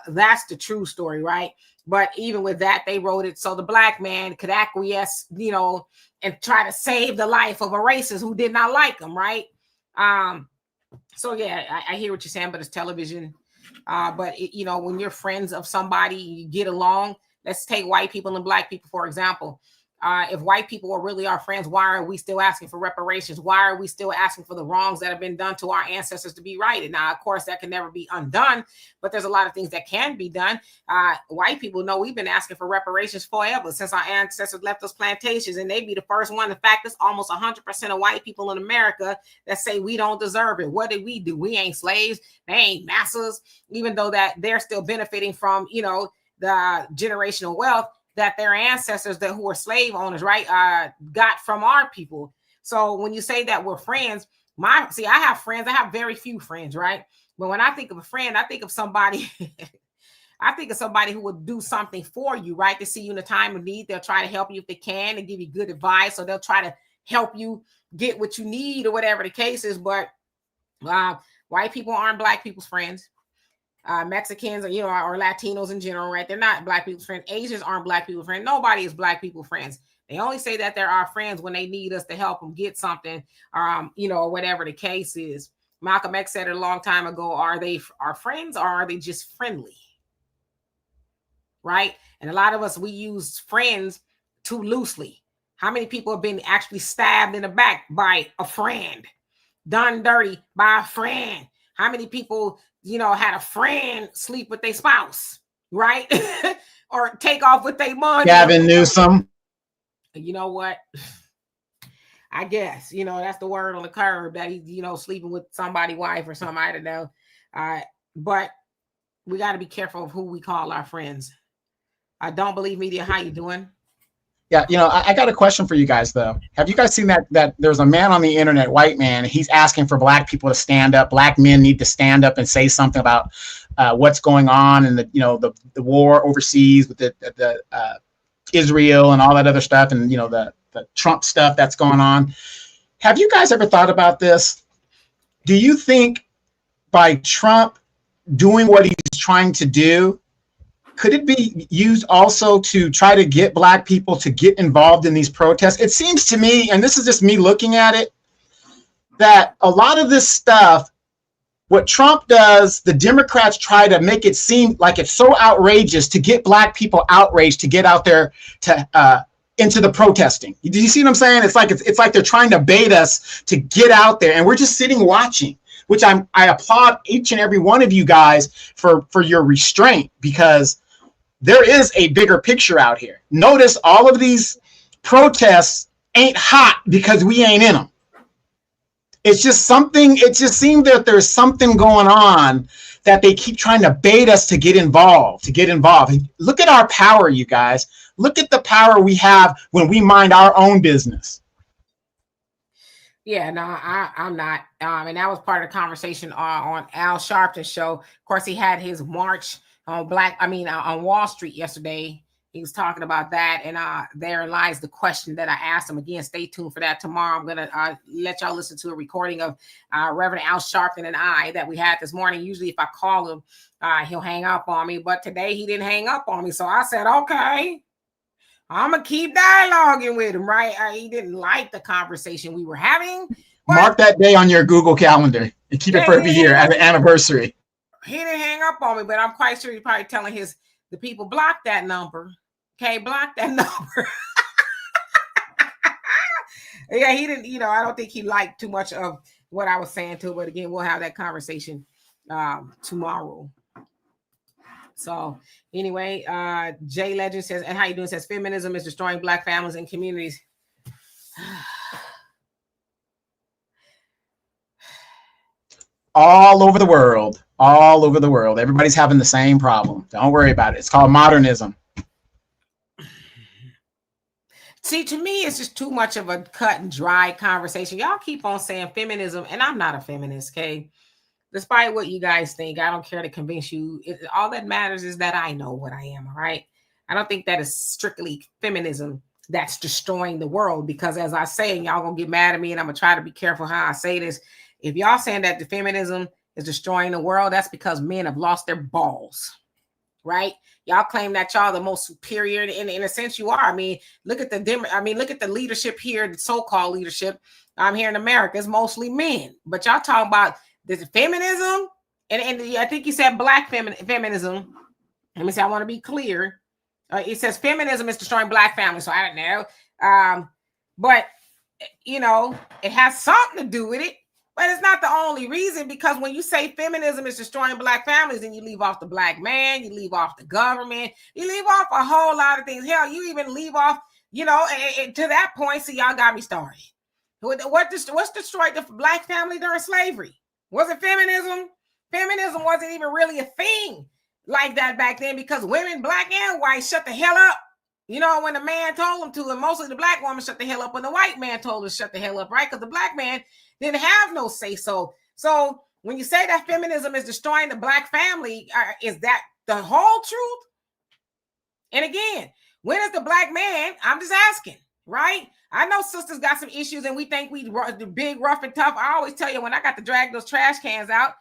That's the true story, right? But even with that, they wrote it so the black man could acquiesce, and try to save the life of a racist who did not like him, right? So yeah, I hear what you're saying, but it's television. But when you're friends of somebody, you get along. Let's take white people and black people, for example. If white people are really our friends, why are we still asking for reparations? Why are we still asking for the wrongs that have been done to our ancestors to be righted? Now, of course, that can never be undone, but there's a lot of things that can be done. White people know we've been asking for reparations forever since our ancestors left us plantations, and they be the first one. In fact, it's almost 100% of white people in America that say we don't deserve it. What did we do? We ain't slaves. They ain't masters, even though that they're still benefiting from, the generational wealth. that their ancestors who were slave owners, right, got from our people. So when you say that we're friends, I have friends. I have very few friends, right? But when I think of a friend, I think of somebody. I think of somebody who will do something for you, right? To see you in a time of need. They'll try to help you if they can and give you good advice, or they'll try to help you get what you need or whatever the case is. But white people aren't black people's friends. Mexicans or Latinos in general, right? They're not black people's friends. Asians aren't black people's friends. Nobody is black people's friends. They only say that they're our friends when they need us to help them get something, or whatever the case is. Malcolm X said it a long time ago, are they our friends or are they just friendly? Right? And a lot of us, we use friends too loosely. How many people have been actually stabbed in the back by a friend? Done dirty by a friend? How many people, had a friend sleep with their spouse, right? Or take off with their money? Gavin Newsom. You know what? I guess, that's the word on the curb, that he's, sleeping with somebody's wife or something. I don't know. But we got to be careful of who we call our friends. I don't believe media. How you doing? Yeah, I got a question for you guys, though. Have you guys seen that there's a man on the internet, white man, he's asking for black people to stand up. Black men need to stand up and say something about what's going on in the war overseas with the Israel and all that other stuff, and the Trump stuff that's going on. Have you guys ever thought about this? Do you think by Trump doing what he's trying to do, could it be used also to try to get black people to get involved in these protests? It seems to me, and this is just me looking at it, that a lot of this stuff, what Trump does, the Democrats try to make it seem like it's so outrageous to get black people outraged to get out there to into the protesting. Do you see what I'm saying? It's like they're trying to bait us to get out there, and we're just sitting watching. Which I applaud each and every one of you guys for your restraint, because there is a bigger picture out here. Notice all of these protests ain't hot because we ain't in them. It's just something, it just seems that there's something going on that they keep trying to bait us to get involved. Look at our power, you guys. Look at the power we have when we mind our own business. Yeah, no, I'm not. And that was part of the conversation on Al Sharpton's show. Of course, he had his march on Wall Street yesterday. He was talking about that, and there lies the question that I asked him. Again, stay tuned for that tomorrow. I'm gonna let y'all listen to a recording of Reverend Al Sharpton and I that we had this morning. Usually, if I call him, he'll hang up on me, but today he didn't hang up on me, so I said, okay, I'm gonna keep dialoguing with him. Right? He didn't like the conversation we were having. Mark that day on your Google Calendar and keep it for every year as an anniversary. He didn't hang up on me, but I'm quite sure he's probably telling the people, block that number. Okay, block that number. Yeah, he didn't, I don't think he liked too much of what I was saying to him, but again, we'll have that conversation tomorrow. So anyway, Jay Legend says, and how you doing? Says feminism is destroying black families and communities. All over the world. Everybody's having the same problem. Don't worry about it. It's called modernism. See, to me, it's just too much of a cut and dry conversation. Y'all keep on saying feminism, and I'm not a feminist, okay? Despite what you guys think, I don't care to convince you. All that matters is that I know what I am, all right? I don't think that is strictly feminism that's destroying the world, because as I say, and y'all gonna get mad at me, and I'm gonna try to be careful how I say this. If y'all saying that the feminism is destroying the world, that's because men have lost their balls, right? Y'all claim that y'all the most superior, and in a sense you are. I mean, look at the leadership here, the so-called leadership. Here in America, it's mostly men. But y'all talking about this feminism, and I think you said black feminism. Let me say, I want to be clear. It says feminism is destroying black families, so I don't know. But it has something to do with it. But it's not the only reason, because when you say feminism is destroying black families, then you leave off the black man, you leave off the government, you leave off a whole lot of things. Hell, you even leave off, to that point. See, y'all got me started. What's destroyed the black family during slavery? Was it feminism? Feminism wasn't even really a thing like that back then, because women, black and white, shut the hell up. You know, when the man told him to, and mostly the black woman shut the hell up when the white man told her to shut the hell up, right? Because the black man didn't have no say so. So when you say that feminism is destroying the black family, is that the whole truth? And again, when is the black man? I'm just asking, right? I know sisters got some issues and we think we big, rough, and tough. I always tell you, when I got to drag those trash cans out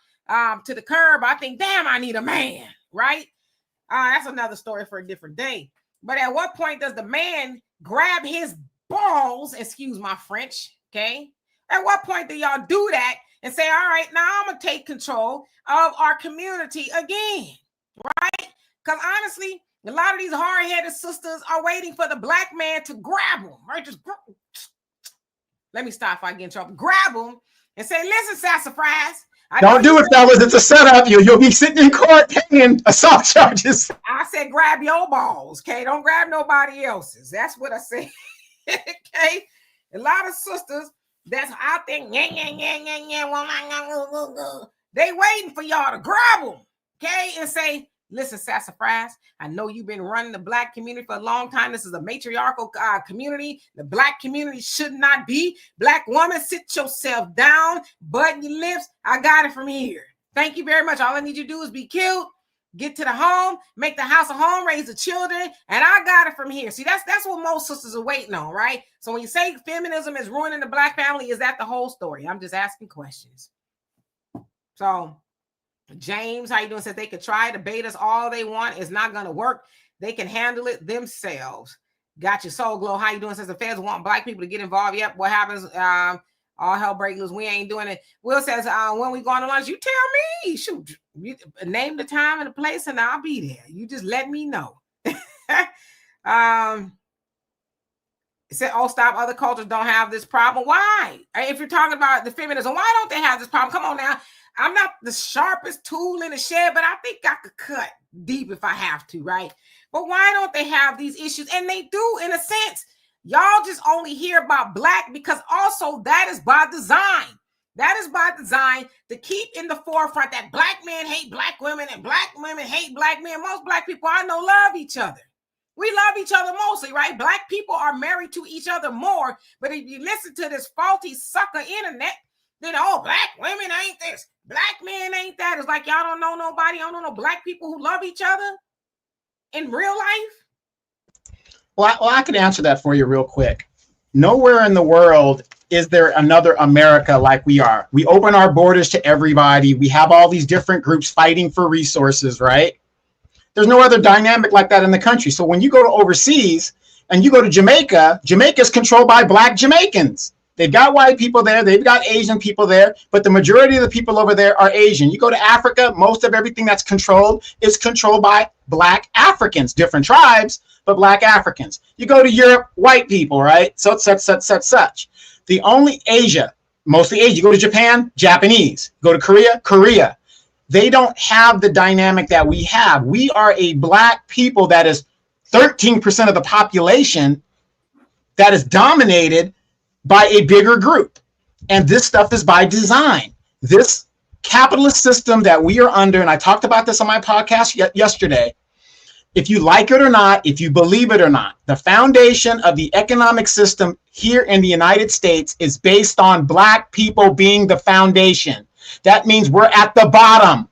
to the curb, I think, damn, I need a man, right? That's another story for a different day. But at what point does the man grab his balls, excuse my French, okay? At what point do y'all do that and say, all right, now I'm going to take control of our community again, right? Because honestly, a lot of these hard-headed sisters are waiting for the black man to grab them, right? Just let me stop if I get in trouble. Grab them and say, listen, sassafras. Don't do it, fellas. It's a setup. You'll be sitting in court paying assault charges. I said, grab your balls, okay? Don't grab nobody else's. That's what I said, okay? A lot of sisters that's out there, they waiting for y'all to grab them, okay? And say, listen, sassafras, I know you've been running the black community for a long time. This is a matriarchal community. The black community should not be. Black woman, sit yourself down, button your lips. I got it from here. Thank you very much. All I need you to do is be cute, get to the home, make the house a home, raise the children, and I got it from here. See, that's what most sisters are waiting on, right? So when you say feminism is ruining the black family, is that the whole story? I'm just asking questions. So James, how you doing? Says they could try to bait us all they want. It's not going to work. They can handle it themselves. Got you. Soul Glow, how you doing? Says the feds want black people to get involved. Yep. What happens? All hell break loose. We ain't doing it. Will says, when we going to lunch, you tell me. Shoot, you name the time and the place, and I'll be there. You just let me know. It said, oh, stop. Other cultures don't have this problem. Why? If you're talking about the feminism, why don't they have this problem? Come on now. I'm not the sharpest tool in the shed, but I think I could cut deep if I have to, right? But why don't they have these issues? And they do, in a sense. Y'all just only hear about black because also that is by design. That is by design to keep in the forefront that black men hate black women and black women hate black men. Most black people I know love each other. We love each other mostly, right? Black people are married to each other more. But if you listen to this faulty sucker internet, then, oh, black women ain't this. Black men ain't that. It's like y'all don't know nobody. Y'all don't know black people who love each other in real life. Well, I can answer that for you real quick. Nowhere in the world is there another America like we are. We open our borders to everybody. We have all these different groups fighting for resources, right? There's no other dynamic like that in the country. So when you go to overseas and you go to Jamaica, Jamaica's controlled by black Jamaicans. They've got white people there. They've got Asian people there. But the majority of the people over there are Asian. You go to Africa, most of everything that's controlled is controlled by black Africans, different tribes, but black Africans. You go to Europe, white people, right? So such. The only Asia, mostly Asia. You go to Japan, Japanese. Go to Korea, Korea. They don't have the dynamic that we have. We are a black people that is 13% of the population that is dominated by a bigger group. And this stuff is by design. This capitalist system that we are under, and I talked about this on my podcast yesterday, if you like it or not, if you believe it or not, the foundation of the economic system here in the United States is based on black people being the foundation. That means we're at the bottom.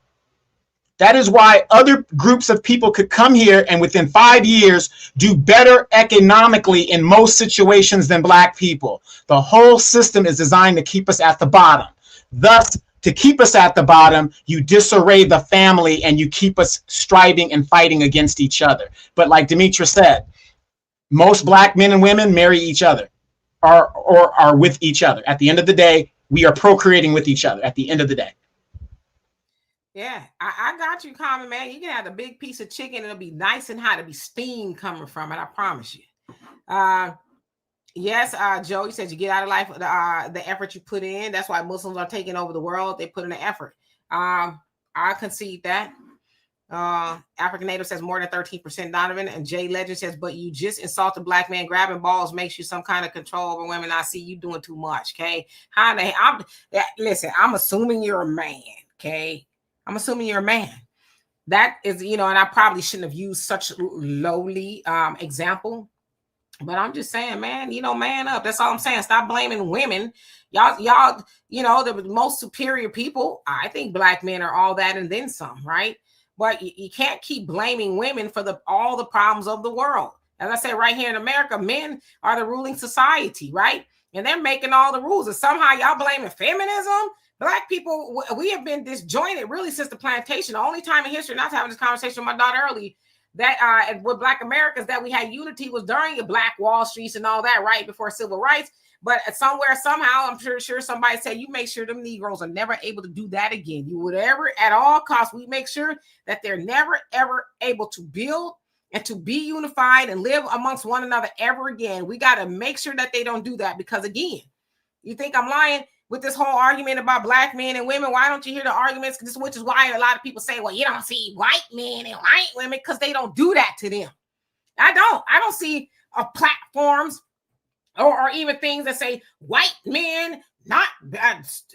That is why other groups of people could come here and within 5 years do better economically in most situations than black people. The whole system is designed to keep us at the bottom. Thus, to keep us at the bottom, you disarray the family and you keep us striving and fighting against each other. But like Demetra said, most black men and women marry each other or are with each other. At the end of the day, we are procreating with each other at the end of the day. Yeah, I got you, Common Man. You can have a big piece of chicken. It'll be nice and hot. It'll be steam coming from it. I promise you. Yes, Joe, you said you get out of life the effort you put in. That's why Muslims are taking over the world. They put in the effort. I concede that. African Native says more than 13%, Donovan. And Jay Legend says, but you just insulted black man. Grabbing balls makes you some kind of control over women. I see you doing too much, okay? Listen, I'm assuming you're a man, okay? I'm assuming you're a man. that is, and I probably shouldn't have used such lowly example, but I'm just saying, man, man up. That's all I'm saying. Stop blaming women. Y'all, the most superior people. I think black men are all that and then some, right? But you can't keep blaming women for all the problems of the world. As I said, right here in America, men are the ruling society, right? And they're making all the rules. And somehow y'all blaming feminism. Black people, we have been disjointed really since the plantation. The only time in history, not having this conversation with my daughter early, that with Black Americans that we had unity was during the Black Wall Streets and all that, right before civil rights. But somewhere, somehow, I'm sure somebody said, you make sure them Negroes are never able to do that again. You would ever, at all costs, we make sure that they're never, ever able to build and to be unified and live amongst one another ever again. We got to make sure that they don't do that, because again, you think I'm lying with this whole argument about black men and women? Why don't you hear the arguments? Which is why a lot of people say, well, you don't see white men and white women, because they don't do that to them. I don't see platforms or even things that say white men not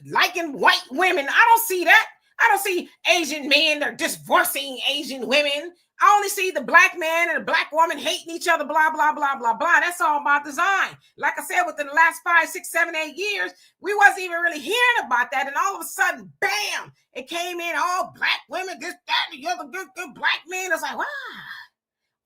liking white women. I don't see that. I don't see Asian men, they're divorcing Asian women. I only see the black man and the black woman hating each other, blah, blah, blah, blah, blah. That's all about design. Like I said, within the last 5, 6, 7, 8 years, we wasn't even really hearing about that. And all of a sudden, bam, it came in, all black women, this, that, and the other, good black men. It's like, wow,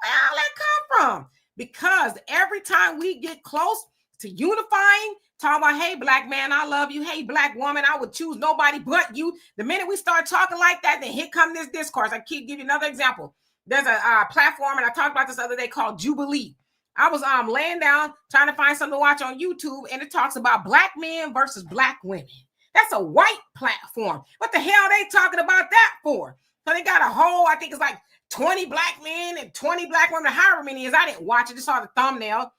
where all that come from? Because every time we get close to unifying, talking about, hey, black man, I love you. Hey, black woman, I would choose nobody but you. The minute we start talking like that, then here come this discourse. I keep give you another example. There's a platform, and I talked about this the other day, called Jubilee. I was laying down trying to find something to watch on YouTube, and it talks about black men versus black women. That's a white platform. What the hell are they talking about that for? So they got a whole, I think it's like 20 black men and 20 black women, however many it is. I didn't watch it, just saw the thumbnail.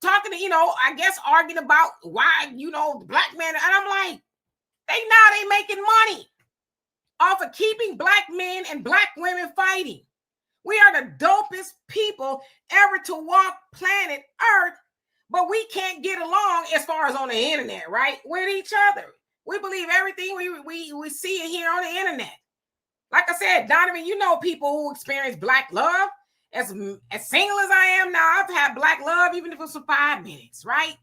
Talking to, I guess arguing about why, the black man. And I'm like, they making money off of keeping black men and black women fighting. We are the dopest people ever to walk planet Earth, but we can't get along as far as on the internet, right? With each other. We believe everything we see and hear on the internet. Like I said, Donovan, people who experience black love. As single as I am now, I've had black love, even if it was for 5 minutes, right?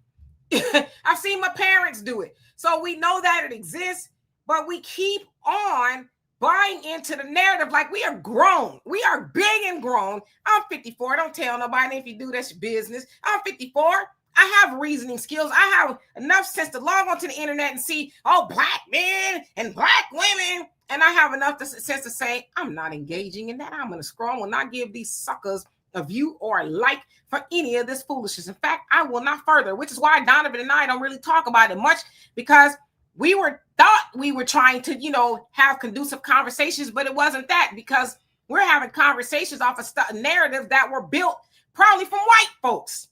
I've seen my parents do it. So we know that it exists, but we keep on buying into the narrative like we are grown. We are big and grown. I'm 54. Don't tell nobody. If you do, that's your business. I'm 54. I have reasoning skills. I have enough sense to log onto the internet and see, black men and black women. And I have enough sense to say, I'm not engaging in that. I'm going to scroll. I will not give these suckers a view or a like for any of this foolishness. In fact, I will not further, which is why Donovan and I don't really talk about it much, because we thought we were trying to, have conducive conversations, but it wasn't that, because we're having conversations off of narratives that were built probably from white folks.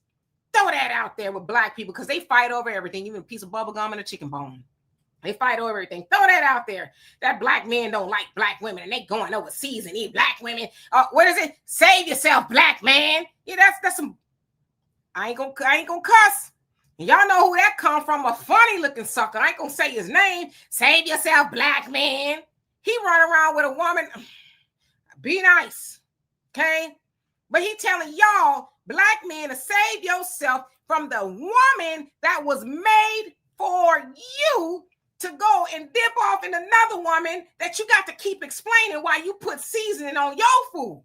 Throw that out there with black people, because they fight over everything, even a piece of bubble gum and a chicken bone. They fight over everything. Throw that out there. That black men don't like black women, and they going overseas and eat black women. What is it? Save yourself, black man. Yeah, that's some. I ain't gonna cuss. And y'all know who that come from? A funny looking sucker. I ain't gonna say his name. Save yourself, black man. He run around with a woman. Be nice, okay? But he telling y'all, black men, to save yourself from the woman that was made for you to go and dip off in another woman that you got to keep explaining why you put seasoning on your food,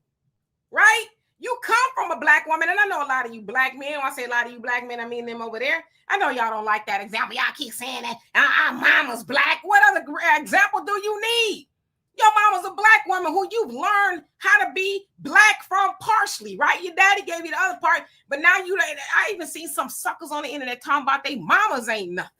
right? You come from a black woman, and I know a lot of you black men, when I say a lot of you black men, I mean them over there. I know y'all don't like that example. Y'all keep saying that our mama's black. What other example do you need? Your mama's a black woman who you've learned how to be black from partially, right? Your daddy gave you the other part, but now I even seen some suckers on the internet talking about they mamas ain't nothing.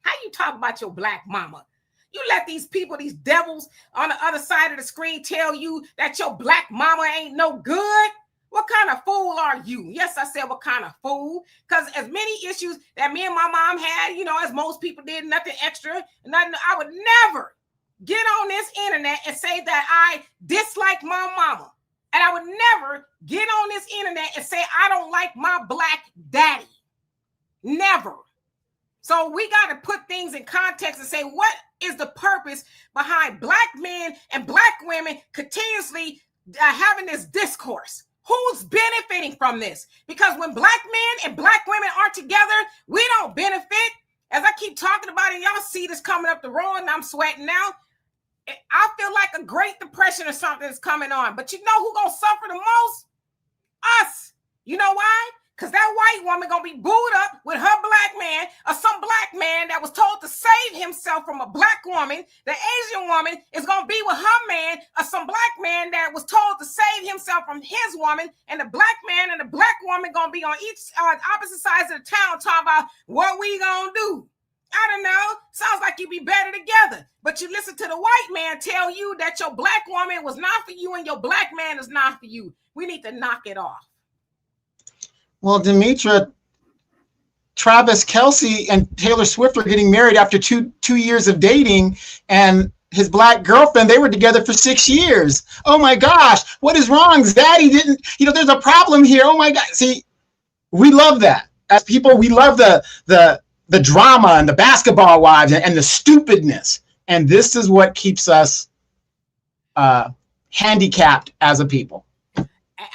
How you talk about your black mama? You let these people, these devils on the other side of the screen tell you that your black mama ain't no good? What kind of fool are you? Yes, I said what kind of fool? Because as many issues that me and my mom had, as most people did, nothing extra, nothing, I would never get on this internet and say that I dislike my mama. And I would never get on this internet and say I don't like my black daddy. Never. So we got to put things in context and say, what is the purpose behind black men and black women continuously having this discourse? Who's benefiting from this? Because when black men and black women aren't together, we don't benefit. As I keep talking about it, y'all see this coming up the road and I'm sweating now. I feel like a Great Depression or something is coming on. But you know who's going to suffer the most? Us. You know why? Because that white woman going to be booed up with her black man or some black man that was told to save himself from a black woman. The Asian woman is going to be with her man or some black man that was told to save himself from his woman. And the black man and the black woman going to be on each opposite sides of the town talking about what we going to do. I don't know. Sounds like you'd be better together. But you listen to the white man tell you that your black woman was not for you and your black man is not for you. We need to knock it off. Well, Demetra, Travis Kelce and Taylor Swift are getting married after two years of dating, and his black girlfriend, they were together for 6 years. Oh my gosh, what is wrong? Zaddy didn't, there's a problem here. Oh my God. See, we love that. As people, we love the drama and the basketball wives and the stupidness. And this is what keeps us handicapped as a people.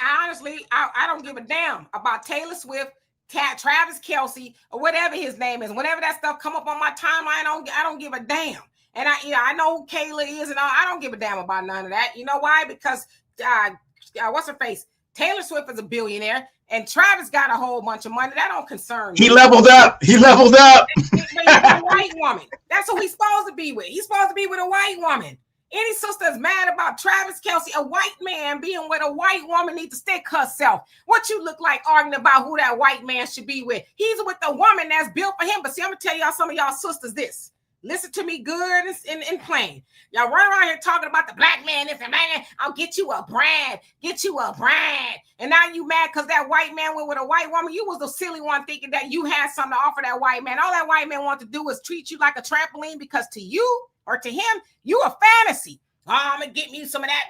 Honestly, I don't give a damn about Taylor Swift, Travis Kelce, or whatever his name is. Whenever that stuff come up on my timeline, I don't give a damn. And I know who Kayla is, and I don't give a damn about none of that. You know why? Because what's her face? Taylor Swift is a billionaire, and Travis got a whole bunch of money. That don't concern me. He leveled up. He's a white woman. That's who he's supposed to be with. He's supposed to be with a white woman. Any sister is mad about Travis Kelce, a white man being with a white woman, needs to stick herself. What you look like arguing about who that white man should be with? He's with the woman that's built for him. But see, I'm going to tell y'all, some of y'all sisters, this. Listen to me good and plain. Y'all run around here talking about the black man. If a man, I'll get you a brand. Get you a brand. And now you mad because that white man went with a white woman. You was the silly one thinking that you had something to offer that white man. All that white man wanted to do is treat you like a trampoline, because to you or to him, you a fantasy. Oh, I'm going to get me some of that.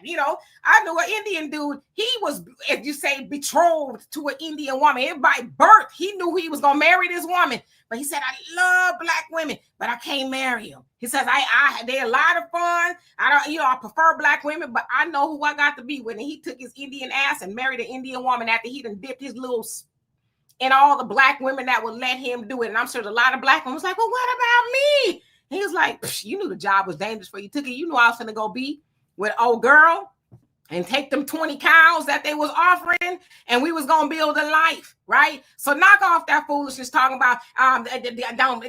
I knew an Indian dude. He was, as you say, betrothed to an Indian woman. And by birth, he knew he was going to marry this woman. But he said, I love black women, but I can't marry them. He says, they're a lot of fun. I prefer black women, but I know who I got to be with. And he took his Indian ass and married an Indian woman after he done dipped his little in all the black women that would let him do it. And I'm sure a lot of black women was like, well, what about me? He was like, you knew the job was dangerous for you. Took it. You knew I was going to go be with old girl and take them 20 cows that they was offering, and we was going to build a life, right? So knock off that foolishness talking about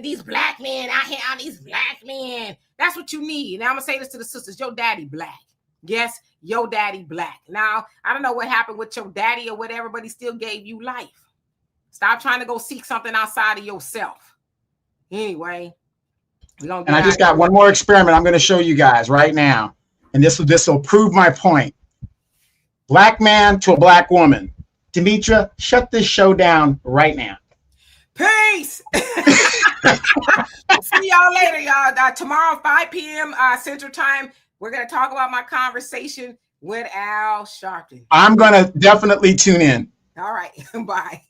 these black men out here, these black men. That's what you need. Now I'm going to say this to the sisters. Your daddy black. Yes, your daddy black. Now, I don't know what happened with your daddy or whatever, but he still gave you life. Stop trying to go seek something outside of yourself. Anyway. And I just got one more experiment I'm going to show you guys right now. And this will prove my point. Black man to a black woman. Demetra, shut this show down right now. Peace. See y'all later, y'all. Tomorrow, 5 p.m. Central Time, we're going to talk about my conversation with Al Sharpton. I'm going to definitely tune in. All right. Bye.